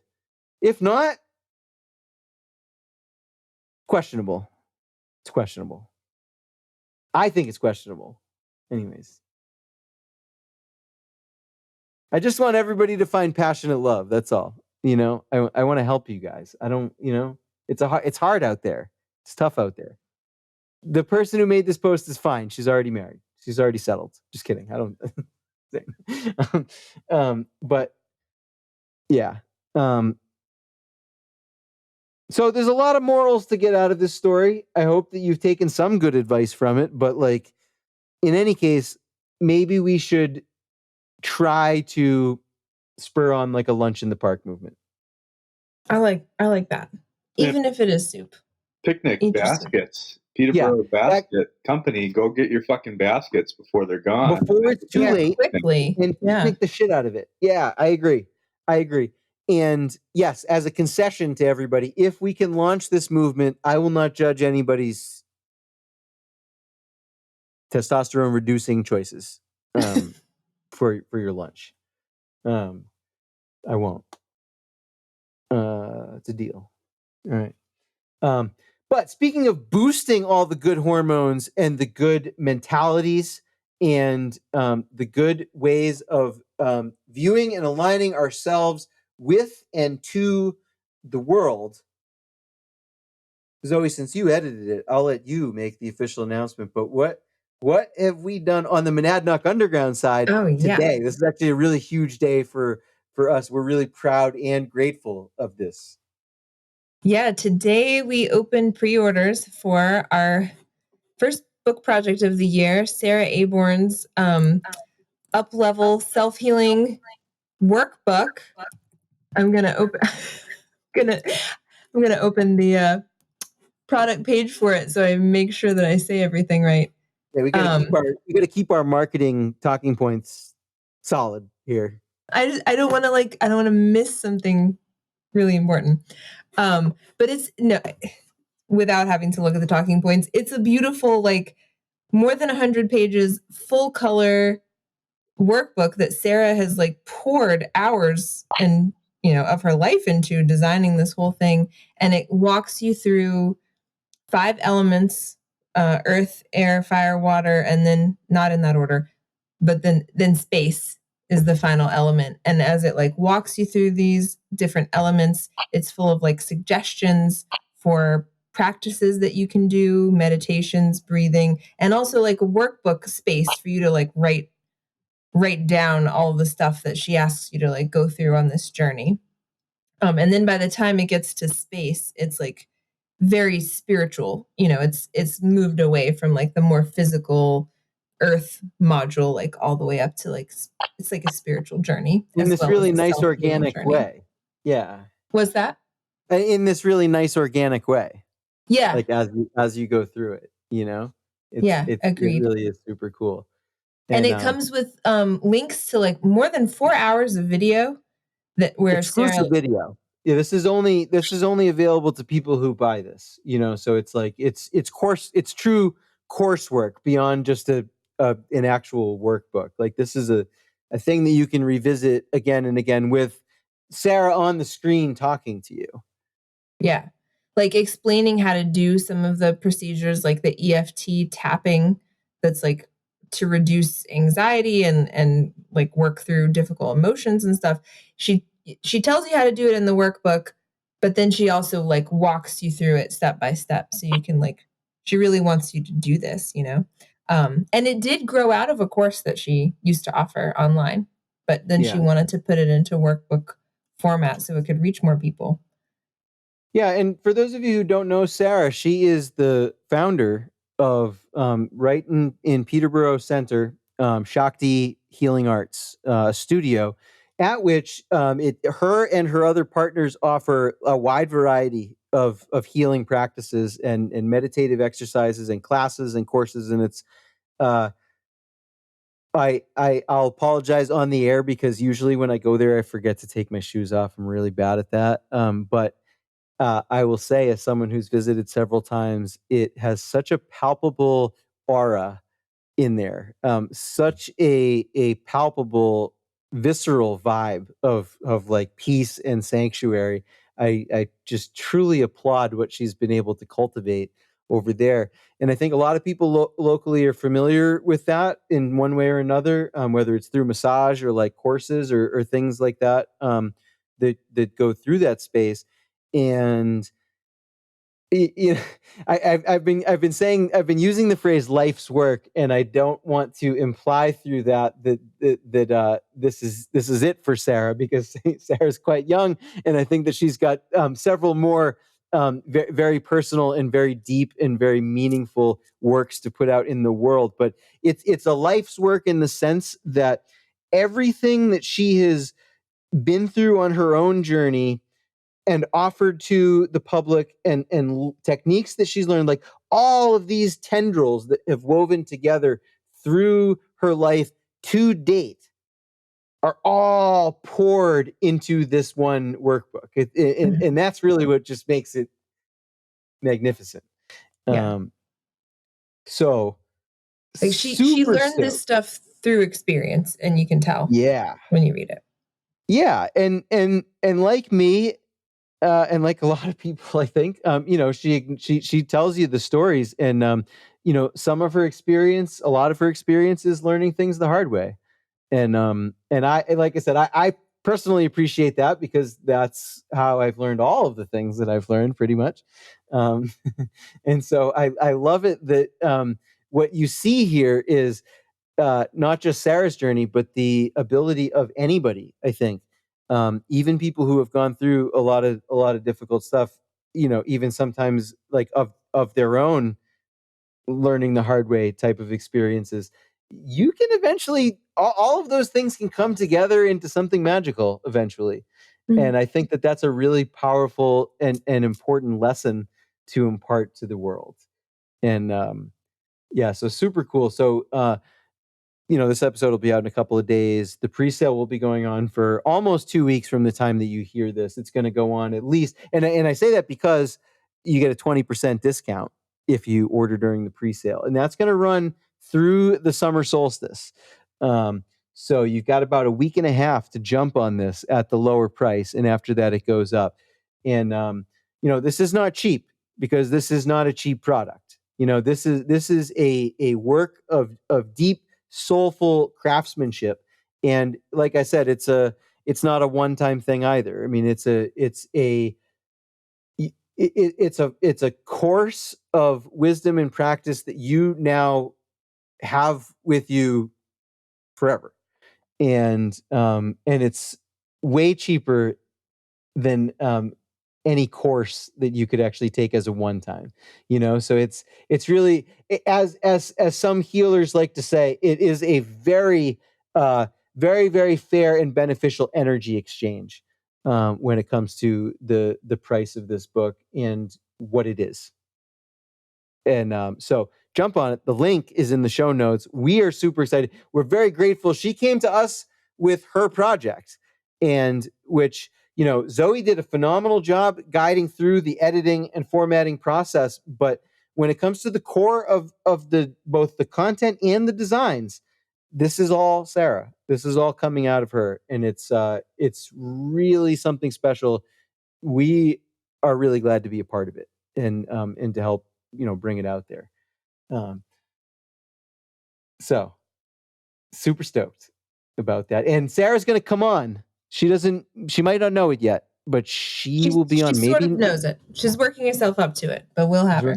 If not, questionable. It's questionable. I think it's questionable. Anyways. I just want everybody to find passionate love. That's all. I want to help you guys. I don't, it's hard out there. It's tough out there. The person who made this post is fine. She's already married. She's already settled. Just kidding. I don't but yeah. So there's a lot of morals to get out of this story. I hope that you've taken some good advice from it, but like, in any case, maybe we should try to spur on like a lunch in the park movement. I like that. Even if it is soup. Picnic baskets. Peterborough Basket Company, go get your fucking baskets before they're gone. Before it's too late. Quickly. And picnic the shit out of it. Yeah, I agree. And yes, as a concession to everybody, if we can launch this movement, I will not judge anybody's testosterone reducing choices for your lunch. I won't. It's a deal. All right. But speaking of boosting all the good hormones and the good mentalities and the good ways of viewing and aligning ourselves with and to the world, Zoe, since you edited it, I'll let you make the official announcement. But what have we done on the Monadnock Underground side today? This is actually a really huge day for us. We're really proud and grateful of this. Yeah, today we opened pre-orders for our first book project of the year, Sarah Aborn's up-level self-healing workbook. I'm gonna open the product page for it so I make sure that I say everything right. Yeah, we gotta keep our marketing talking points solid here. I don't want to miss something really important. But it's without having to look at the talking points, it's a beautiful, like, more than 100 pages, full color workbook that Sarah has like poured hours and of her life into designing this whole thing. And it walks you through 5 elements: earth, air, fire, water, and then, not in that order, but then space is the final element. And as it like walks you through these different elements, it's full of like suggestions for practices that you can do, meditations, breathing, and also like a workbook space for you to like write down all the stuff that she asks you to like go through on this journey. And then by the time it gets to space, it's like very spiritual. It's moved away from like the more physical earth module, like all the way up to like, it's like a spiritual journey. In this really nice organic journey. way. Yeah. What's that? In this really nice organic way. Yeah. Like as you go through it, you know? It Agreed. really is super cool. And it comes with links to like more than 4 hours of video where exclusive Sarah video. Yeah, this is only available to people who buy this, you know, so it's like it's true coursework beyond just an actual workbook. Like this is a thing that you can revisit again and again with Sarah on the screen talking to you. Yeah. Like explaining how to do some of the procedures, like the EFT tapping, that's like to reduce anxiety and like work through difficult emotions and stuff. She tells you how to do it in the workbook, but then she also like walks you through it step by step. So you can like, she really wants you to do this, you know? And it did grow out of a course that she used to offer online, but then she wanted to put it into workbook format so it could reach more people. Yeah, and for those of you who don't know Sarah, she is the founder of right in Peterborough Center, Shakti Healing Arts studio, at which her and her other partners offer a wide variety of healing practices and meditative exercises and classes and courses, and it's I'll apologize on the air because usually when I go there I forget to take my shoes off. I'm really bad at that, but I will say, as someone who's visited several times, it has such a palpable aura in there, such a palpable, visceral vibe of like peace and sanctuary. I just truly applaud what she's been able to cultivate over there, and I think a lot of people locally are familiar with that in one way or another, whether it's through massage or like courses or things like that, that go through that space. And you know, I've been using the phrase "life's work," and I don't want to imply through that this is it for Sarah, because Sarah's quite young, and I think that she's got several more very, very personal and very deep and very meaningful works to put out in the world. But it's a life's work in the sense that everything that she has been through on her own journey and offered to the public, and techniques that she's learned, like all of these tendrils that have woven together through her life to date, are all poured into this one workbook. And that's really what just makes it magnificent. Yeah. So like she learned this stuff through experience, and you can tell when you read it. Yeah. And like me, and like a lot of people, I think, you know, she tells you the stories, and you know, a lot of her experience is learning things the hard way, and I, like I said, I personally appreciate that, because that's how I've learned all of the things that I've learned, pretty much, and so I love it that what you see here is not just Sarah's journey, but the ability of anybody, I think. Even people who have gone through a lot of difficult stuff, you know, even sometimes like of their own learning the hard way type of experiences, you can eventually, all of those things can come together into something magical eventually. And I think that that's a really powerful and important lesson to impart to the world. And yeah, so super cool. So you know, this episode will be out in a couple of days. The pre-sale will be going on for almost 2 weeks from the time that you hear this. It's going to go on at least, and I say that because you get a 20% discount if you order during the pre-sale, and that's going to run through the summer solstice. So you've got about a week and a half to jump on this at the lower price, and after that it goes up. And you know, this is not cheap, because this is not a cheap product. You know, this is a work of deep, soulful craftsmanship. And like I said, it's not a one-time thing either. I mean, it's a course of wisdom and practice that you now have with you forever. And it's way cheaper than any course that you could actually take as a one-time, so it's really, as some healers like to say, it is a very very, very fair and beneficial energy exchange when it comes to the price of this book and what it is. And so jump on it. The link is in the show notes. We are super excited. We're very grateful. She came to us with her project, and which, Zoe did a phenomenal job guiding through the editing and formatting process. But when it comes to the core of both the content and the designs, this is all Sarah. This is all coming out of her, and it's really something special. We are really glad to be a part of it, and to help bring it out there. So super stoked about that. And Sarah's going to come on. She might not know it yet, but she will be on. She Maybe sort of knows it. She's working herself up to it, but we'll have her.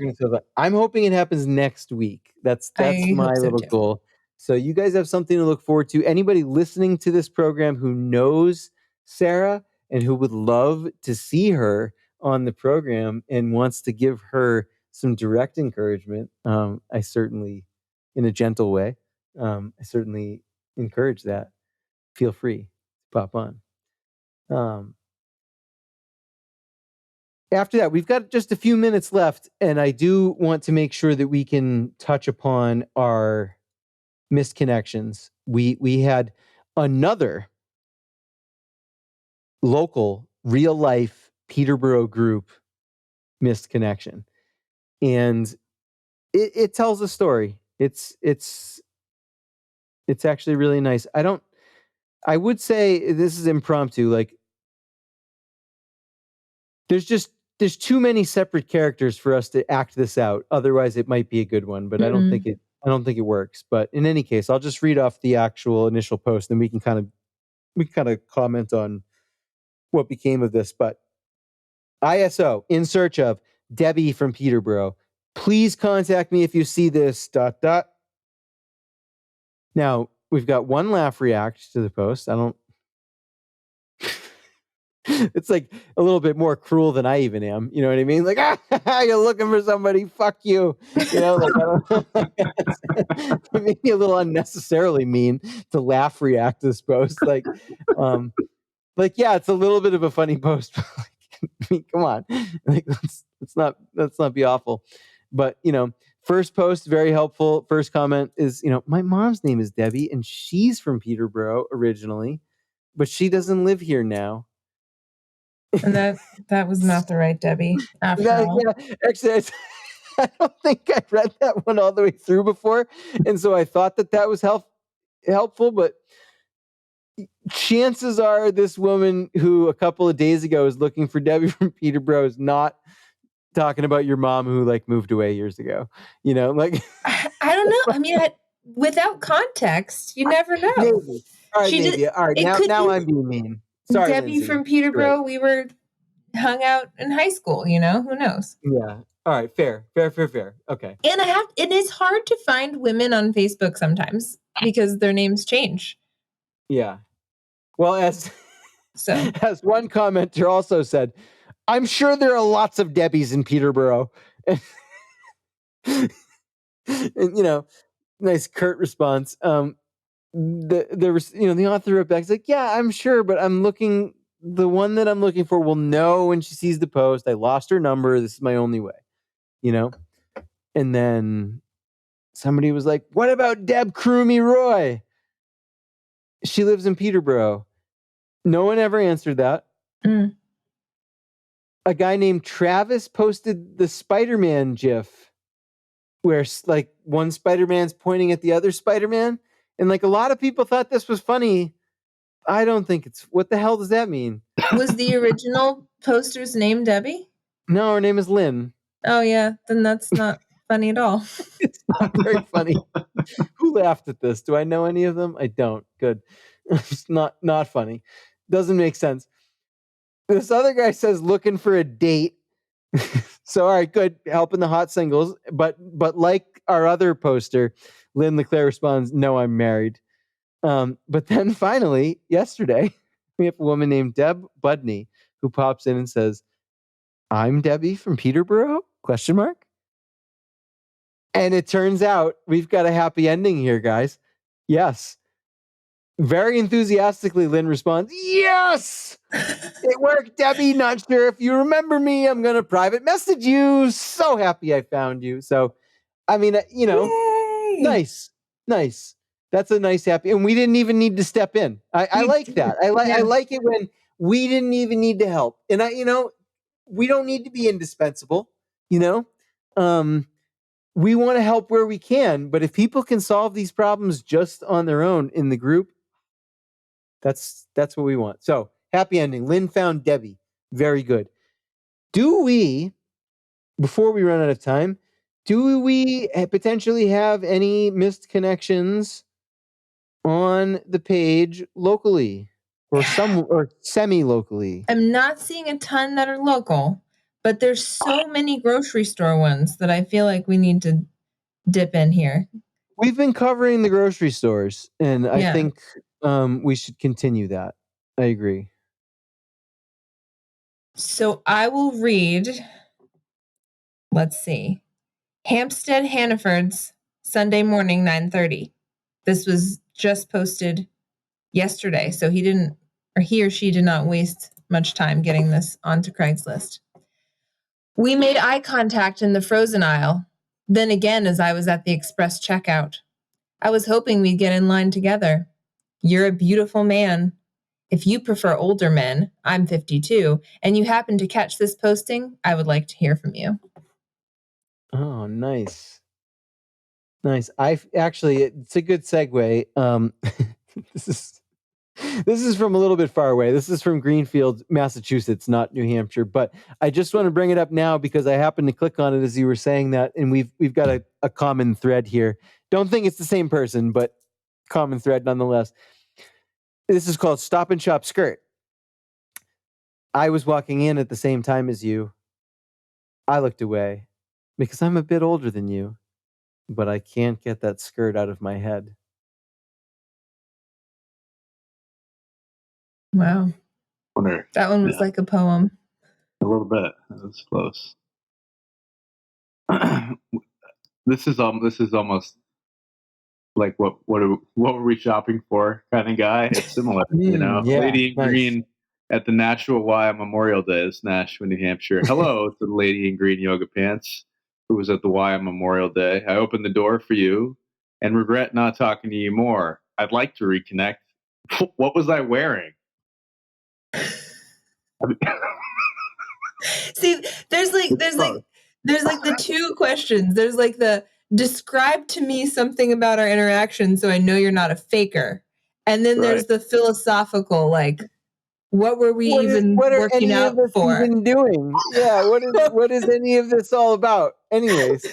I'm hoping it happens next week. That's my little goal. So you guys have something to look forward to. Anybody listening to this program who knows Sarah and who would love to see her on the program and wants to give her some direct encouragement, I certainly, in a gentle way, I certainly encourage that. Feel free to pop on. After that, we've got just a few minutes left, and I do want to make sure that we can touch upon our missed connections. We had another local, real life Peterborough group missed connection, and it tells a story. It's actually really nice. I would say this is impromptu. Like, there's too many separate characters for us to act this out. Otherwise, it might be a good one, but I don't think it works. But in any case, I'll just read off the actual initial post, and we can kind of comment on what became of this. But ISO, in search of Debbie from Peterborough. Please contact me if you see this. ... Now, we've got one laugh react to the post. It's like a little bit more cruel than I even am. You know what I mean? Like, you're looking for somebody. Fuck you. Maybe a little unnecessarily mean to laugh react to this post. Yeah, it's a little bit of a funny post. But I mean, come on. Let's not be awful. But, first post, very helpful. First comment is, my mom's name is Debbie, and she's from Peterborough originally, but she doesn't live here now. And that was not the right Debbie, after all. Yeah, actually, I don't think I read that one all the way through before, and so I thought that was helpful, but chances are this woman who a couple of days ago was looking for Debbie from Peterborough is not talking about your mom who moved away years ago. I don't know. I mean, without context, you never know. Maybe. All right, maybe. All right, now I'm being mean. Sorry, Debbie Lindsay. from Peterborough. Right. We were hung out in high school. Who knows? Yeah. All right. Fair. Okay. And it's hard to find women on Facebook sometimes because their names change. Yeah. Well, as one commenter also said, I'm sure there are lots of Debbies in Peterborough. And nice curt response. The author wrote back, like, yeah, I'm sure, but the one that I'm looking for will know when she sees the post. I lost her number. This is my only way, And then somebody was like, what about Deb Croomy Roy? She lives in Peterborough. No one ever answered that. A guy named Travis posted the Spider-Man GIF where one Spider-Man's pointing at the other Spider-Man. And a lot of people thought this was funny. I don't think what the hell does that mean? Was the original poster's name Debbie? No, her name is Lynn. Oh yeah, then that's not funny at all. It's not very funny. Who laughed at this? Do I know any of them? I don't. Good. It's not funny. Doesn't make sense. This other guy says looking for a date. So all right, good. Helping the hot singles. But like our other poster, Lynn LeClaire responds, no, I'm married. But then finally, yesterday, we have a woman named Deb Budney who pops in and says, I'm Debbie from Peterborough? ? And it turns out we've got a happy ending here, guys. Yes. Very enthusiastically, Lynn responds, yes! It worked, Debbie. Not sure if you remember me. I'm going to private message you. So happy I found you. So, I mean, Yay! nice. That's a nice happy. And we didn't even need to step in. I like that. I like it when we didn't even need to help. And we don't need to be indispensable, we want to help where we can, but if people can solve these problems just on their own in the group, that's what we want. So, happy ending. Lynn found Debbie. Very good. Do we, before we run out of time, do we potentially have any missed connections on the page locally or semi-locally? I'm not seeing a ton that are local, but there's so many grocery store ones that I feel like we need to dip in here. We've been covering the grocery stores, and I think we should continue that. I agree. So I will read, let's see, Hampstead Hannaford's Sunday morning, 9:30. This was just posted yesterday, so he or she did not waste much time getting this onto Craigslist. We made eye contact in the frozen aisle, then again as I was at the express checkout. I was hoping we'd get in line together. You're a beautiful man. If you prefer older men, I'm 52, and you happen to catch this posting, I would like to hear from you. Oh, nice. It's a good segue. This is from a little bit far away. This is from Greenfield, Massachusetts, not New Hampshire. But I just want to bring it up now because I happened to click on it as you were saying that, and we've got a common thread here. Don't think it's the same person, but common thread nonetheless. This is called Stop and Shop Skirt. I was walking in at the same time as you. I looked away because I'm a bit older than you, but I can't get that skirt out of my head. Wow. That one was like a poem. A little bit. That was close. This is almost like what were we shopping for kind of guy. It's similar, Yeah, Lady in nice. Green at the Nashua Y Memorial Day is Nashua, New Hampshire. Hello to the Lady in Green yoga pants who was at the Y Memorial Day. I opened the door for you and regret not talking to you more. I'd like to reconnect. What was I wearing? See, there's like the two questions. There's like the describe to me something about our interaction so I know you're not a faker. And then there's the philosophical, like, what were we working out for? Even doing? Yeah, what is any of this all about? Anyways.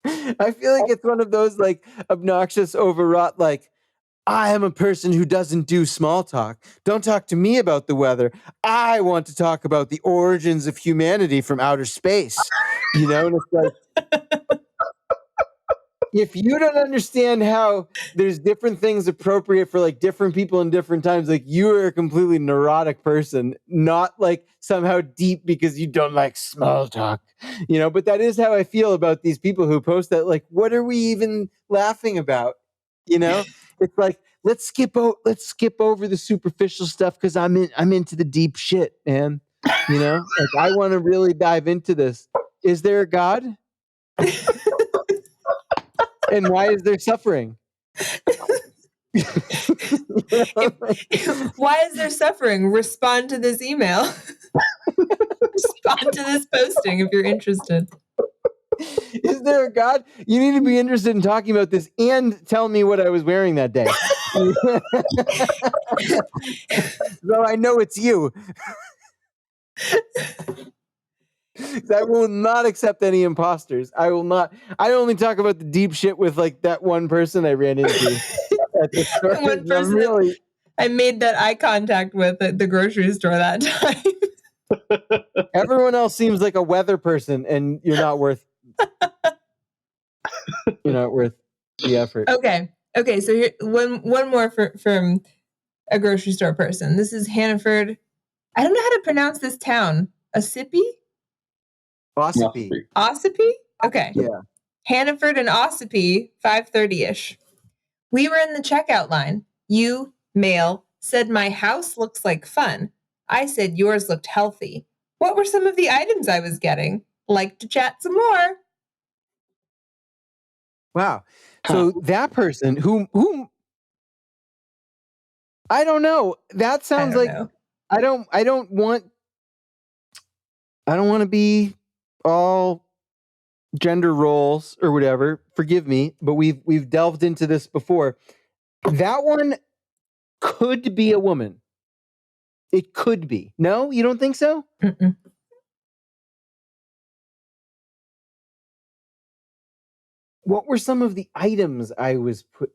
I feel like it's one of those like obnoxious, overwrought, like, I am a person who doesn't do small talk. Don't talk to me about the weather. I want to talk about the origins of humanity from outer space. And it's like, if you don't understand how there's different things appropriate for like different people in different times, like you are a completely neurotic person, not like somehow deep because you don't like small talk, but that is how I feel about these people who post that. Like, what are we even laughing about? It's like, let's skip over the superficial stuff because I'm into the deep shit, man. Like I want to really dive into this. Is there a God? And why is there suffering? Why is there suffering? Respond to this email. Respond to this posting if you're interested. Is there a God? You need to be interested in talking about this and tell me what I was wearing that day. So I know it's you. I will not accept any imposters. I will not. I only talk about the deep shit with like that one person I ran into at the store. One person I made that eye contact with at the grocery store that time. Everyone else seems like a weather person, and you're not worth. You're not worth the effort. Okay. So here, one more from a grocery store person. This is Hannaford. I don't know how to pronounce this town. Ossipee? Ossipee. Ossipee? Okay. Yeah. Hannaford and Ossipee, 5:30ish. We were in the checkout line. You, male, said my house looks like fun. I said yours looked healthy. What were some of the items I was getting? Like to chat some more. Wow. So that person who I don't know. That sounds like know. I don't want to be all gender roles or whatever. Forgive me, but we've delved into this before. That one could be a woman. It could be. No, you don't think so? Mm-mm. What were some of the items I was put?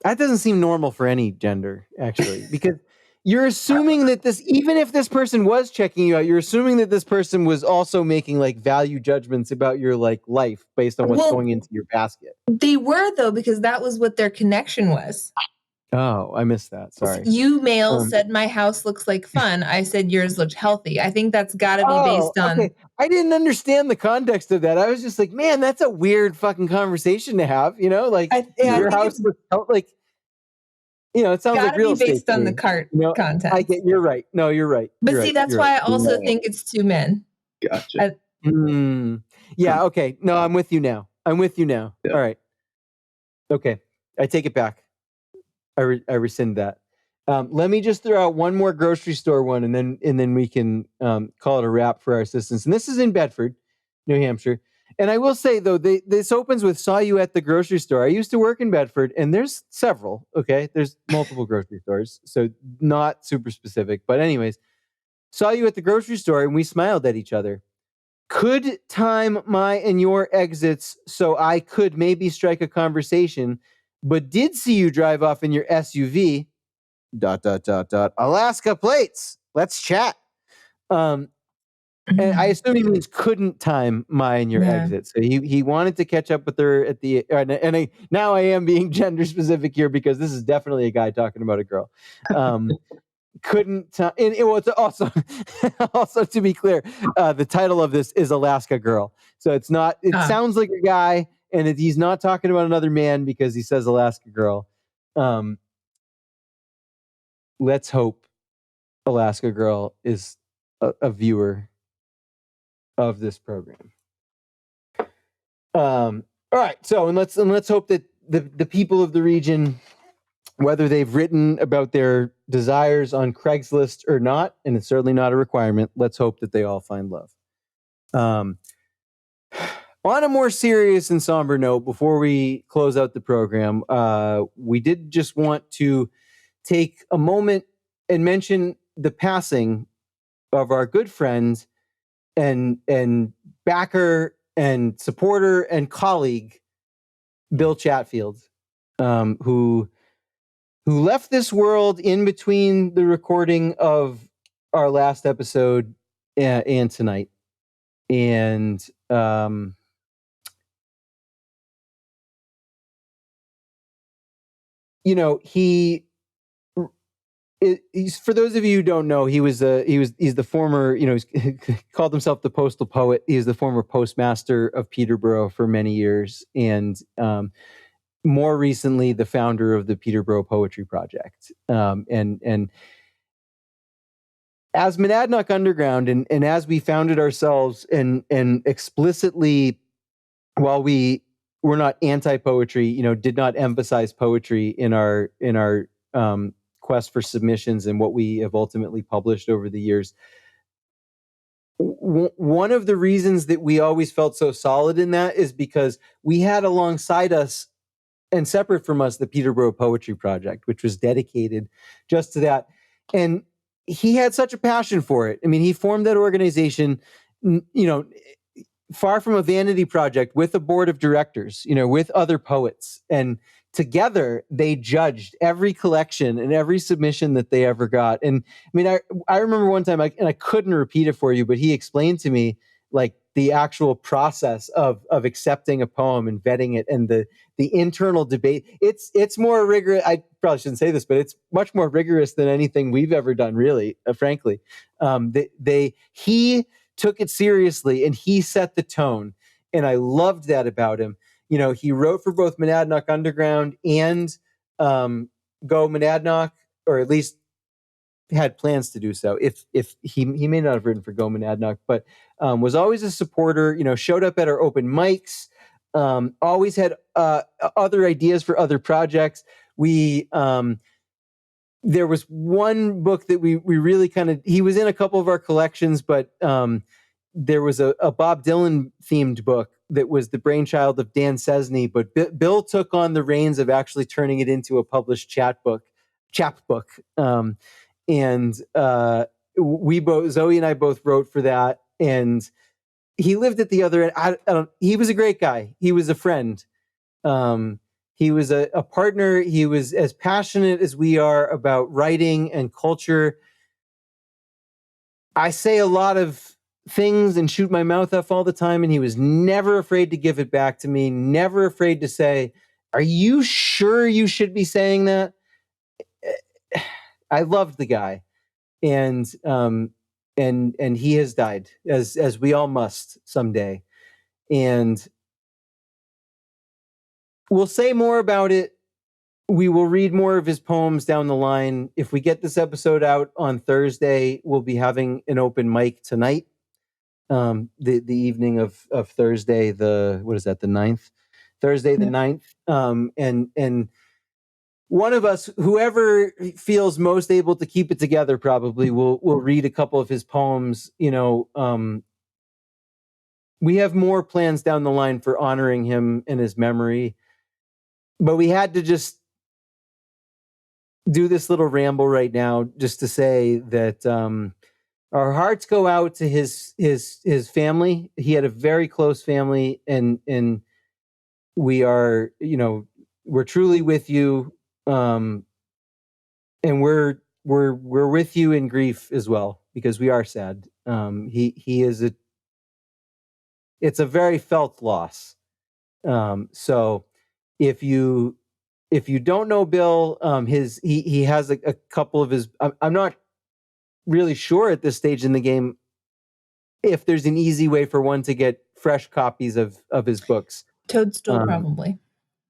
That doesn't seem normal for any gender, actually, because you're assuming that even if this person was checking you out, you're assuming that this person was also making like value judgments about your like life based on what's going into your basket. They were though, because that was what their connection was. Oh, I missed that. Sorry. You, male, said my house looks like fun. I said yours looked healthy. I think that's got to be based on. Okay. I didn't understand the context of that. I was just like, man, that's a weird fucking conversation to have. You know, like your house looks like. You know, it sounds like real estate. Based on the cart content. I get. You're right. No, you're right. But see, that's why I also think it's two men. Gotcha. Yeah. Okay. No, I'm with you now. Yeah. All right. Okay. I take it back. I rescind that. Let me just throw out one more grocery store one, and then we can call it a wrap for our assistants. And this is in Bedford, New Hampshire. And I will say though, this opens with "saw you at the grocery store." I used to work in Bedford, and there's several. Okay, there's multiple grocery stores, so not super specific. But anyways, saw you at the grocery store, and we smiled at each other. Could time my and your exits so I could maybe strike a conversation, but did see you drive off in your SUV. ... Alaska plates. Let's chat. And I assume he means couldn't time my and your exit. So he wanted to catch up with her at the now I am being gender specific here because this is definitely a guy talking about a girl. Couldn't and it was also also to be clear, the title of this is Alaska Girl. So it's not. It sounds like a guy, and he's not talking about another man because he says Alaska Girl. Let's hope Alaska Girl is a viewer of this program. All right. So let's hope that the people of the region, whether they've written about their desires on Craigslist or not, and it's certainly not a requirement, let's hope that they all find love. On a more serious and somber note, before we close out the program, we did just want to take a moment and mention the passing of our good friend and backer and supporter and colleague, Bill Chatfield, who left this world in between the recording of our last episode and tonight. And he's, for those of you who don't know, he's the former, he's called himself the postal poet. He is the former postmaster of Peterborough for many years, and more recently the founder of the Peterborough Poetry Project. And as Monadnock Underground, and as we founded ourselves, and explicitly, while we were not anti-poetry, did not emphasize poetry in our quest for submissions and what we have ultimately published over the years. One of the reasons that we always felt so solid in that is because we had alongside us and separate from us the Peterborough Poetry Project, which was dedicated just to that. And he had such a passion for it. I mean, he formed that organization, far from a vanity project, with a board of directors, with other poets. And together, they judged every collection and every submission that they ever got. And I mean, I remember one time, and I couldn't repeat it for you, but he explained to me, like, the actual process of accepting a poem and vetting it, and the internal debate. It's more rigorous. I probably shouldn't say this, but it's much more rigorous than anything we've ever done, really, frankly. He took it seriously, and he set the tone, and I loved that about him. He wrote for both Monadnock Underground and Go Monadnock, or at least had plans to do so. If he may not have written for Go Monadnock, but was always a supporter. Showed up at our open mics. Always had other ideas for other projects. We there was one book that we really he was in a couple of our collections, but there was a Bob Dylan themed book that was the brainchild of Dan Cesney, but Bill took on the reins of actually turning it into a published chapbook. And we both, Zoe and I both wrote for that, and he lived at the other end. He was a great guy. He was a friend. He was a partner. He was as passionate as we are about writing and culture. I say a lot of things and shoot my mouth off all the time, and he was never afraid to give it back to me, never afraid to say, "Are you sure you should be saying that?" I loved the guy, and he has died, as we all must someday. And we'll say more about it. We will read more of his poems down the line. If we get this episode out on Thursday, we'll be having an open mic tonight. The evening of Thursday, the 9th? Thursday the 9th. And one of us, whoever feels most able to keep it together, probably will read a couple of his poems. We have more plans down the line for honoring him and his memory, but we had to just do this little ramble right now, just to say that our hearts go out to his family. He had a very close family, and we are, we're truly with you. And we're with you in grief as well, because we are sad. It's a very felt loss. So if you don't know Bill, he has a couple of his, I'm not really sure at this stage in the game if there's an easy way for one to get fresh copies of his books. Toadstool, probably.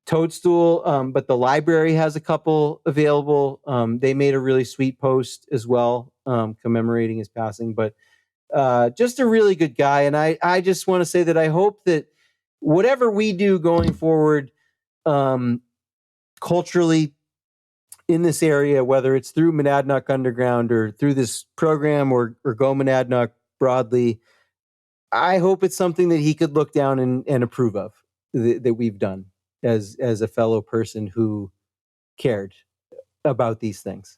Toadstool, but the library has a couple available. They made a really sweet post as well, commemorating his passing, but just a really good guy. And I just want to say that I hope that whatever we do going forward, culturally in this area, whether it's through Monadnock Underground or through this program or Go Monadnock broadly, I hope it's something that he could look down and approve of, that we've done as a fellow person who cared about these things.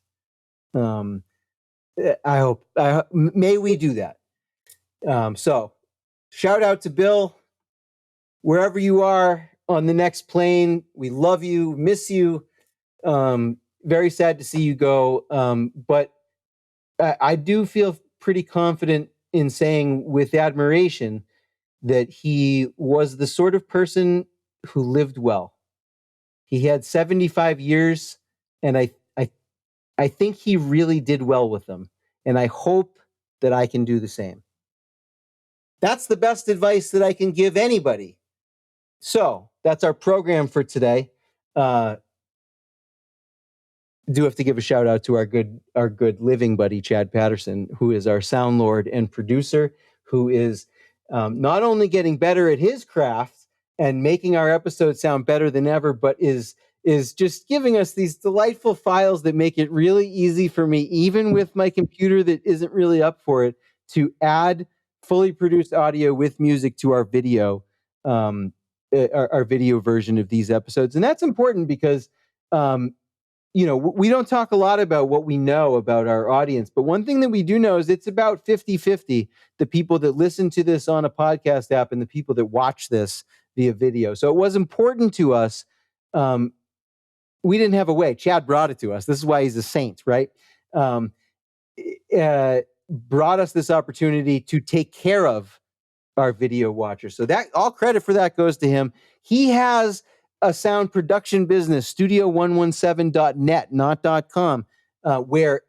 I hope may we do that. So shout out to Bill, wherever you are on the next plane. We love you, miss you. Very sad to see you go. But I do feel pretty confident in saying with admiration that he was the sort of person who lived well. He had 75 years, and I think he really did well with them. And I hope that I can do the same. That's the best advice that I can give anybody. So that's our program for today. Do have to give a shout out to our good living buddy Chad Patterson, who is our sound lord and producer, who is not only getting better at his craft and making our episodes sound better than ever, but is just giving us these delightful files that make it really easy for me, even with my computer that isn't really up for it, to add fully produced audio with music to our video, our video version of these episodes. And that's important because we don't talk a lot about what we know about our audience, but one thing that we do know is it's about 50-50, the people that listen to this on a podcast app and the people that watch this via video. So it was important to us. We didn't have a way. Chad brought it to us. This is why he's a saint, right? Brought us this opportunity to take care of our video watcher. So that all credit for that goes to him. He has a sound production business, studio117.net, not .com, where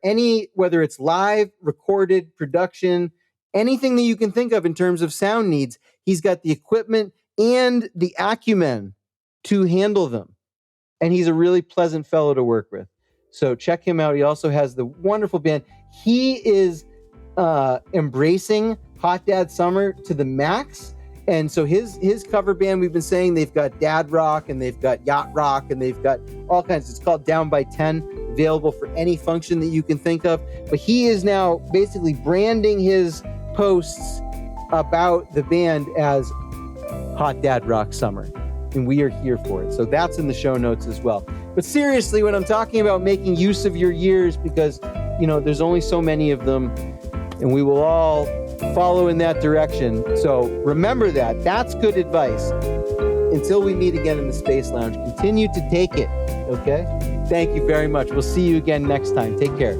whether it's live, recorded, production, anything that you can think of in terms of sound needs, he's got the equipment and the acumen to handle them. And he's a really pleasant fellow to work with. So check him out. He also has the wonderful band. He is embracing Hot Dad Summer to the max. And so his cover band, we've been saying, they've got dad rock and they've got yacht rock and they've got all kinds. It's called Down by 10, available for any function that you can think of. But he is now basically branding his posts about the band as Hot Dad Rock Summer. And we are here for it. So that's in the show notes as well. But seriously, when I'm talking about making use of your years, because, there's only so many of them, and we will all follow in that direction. So remember that. That's good advice. Until we meet again in the Space Lounge, continue to take it. Okay? Thank you very much. We'll see you again next time. Take care.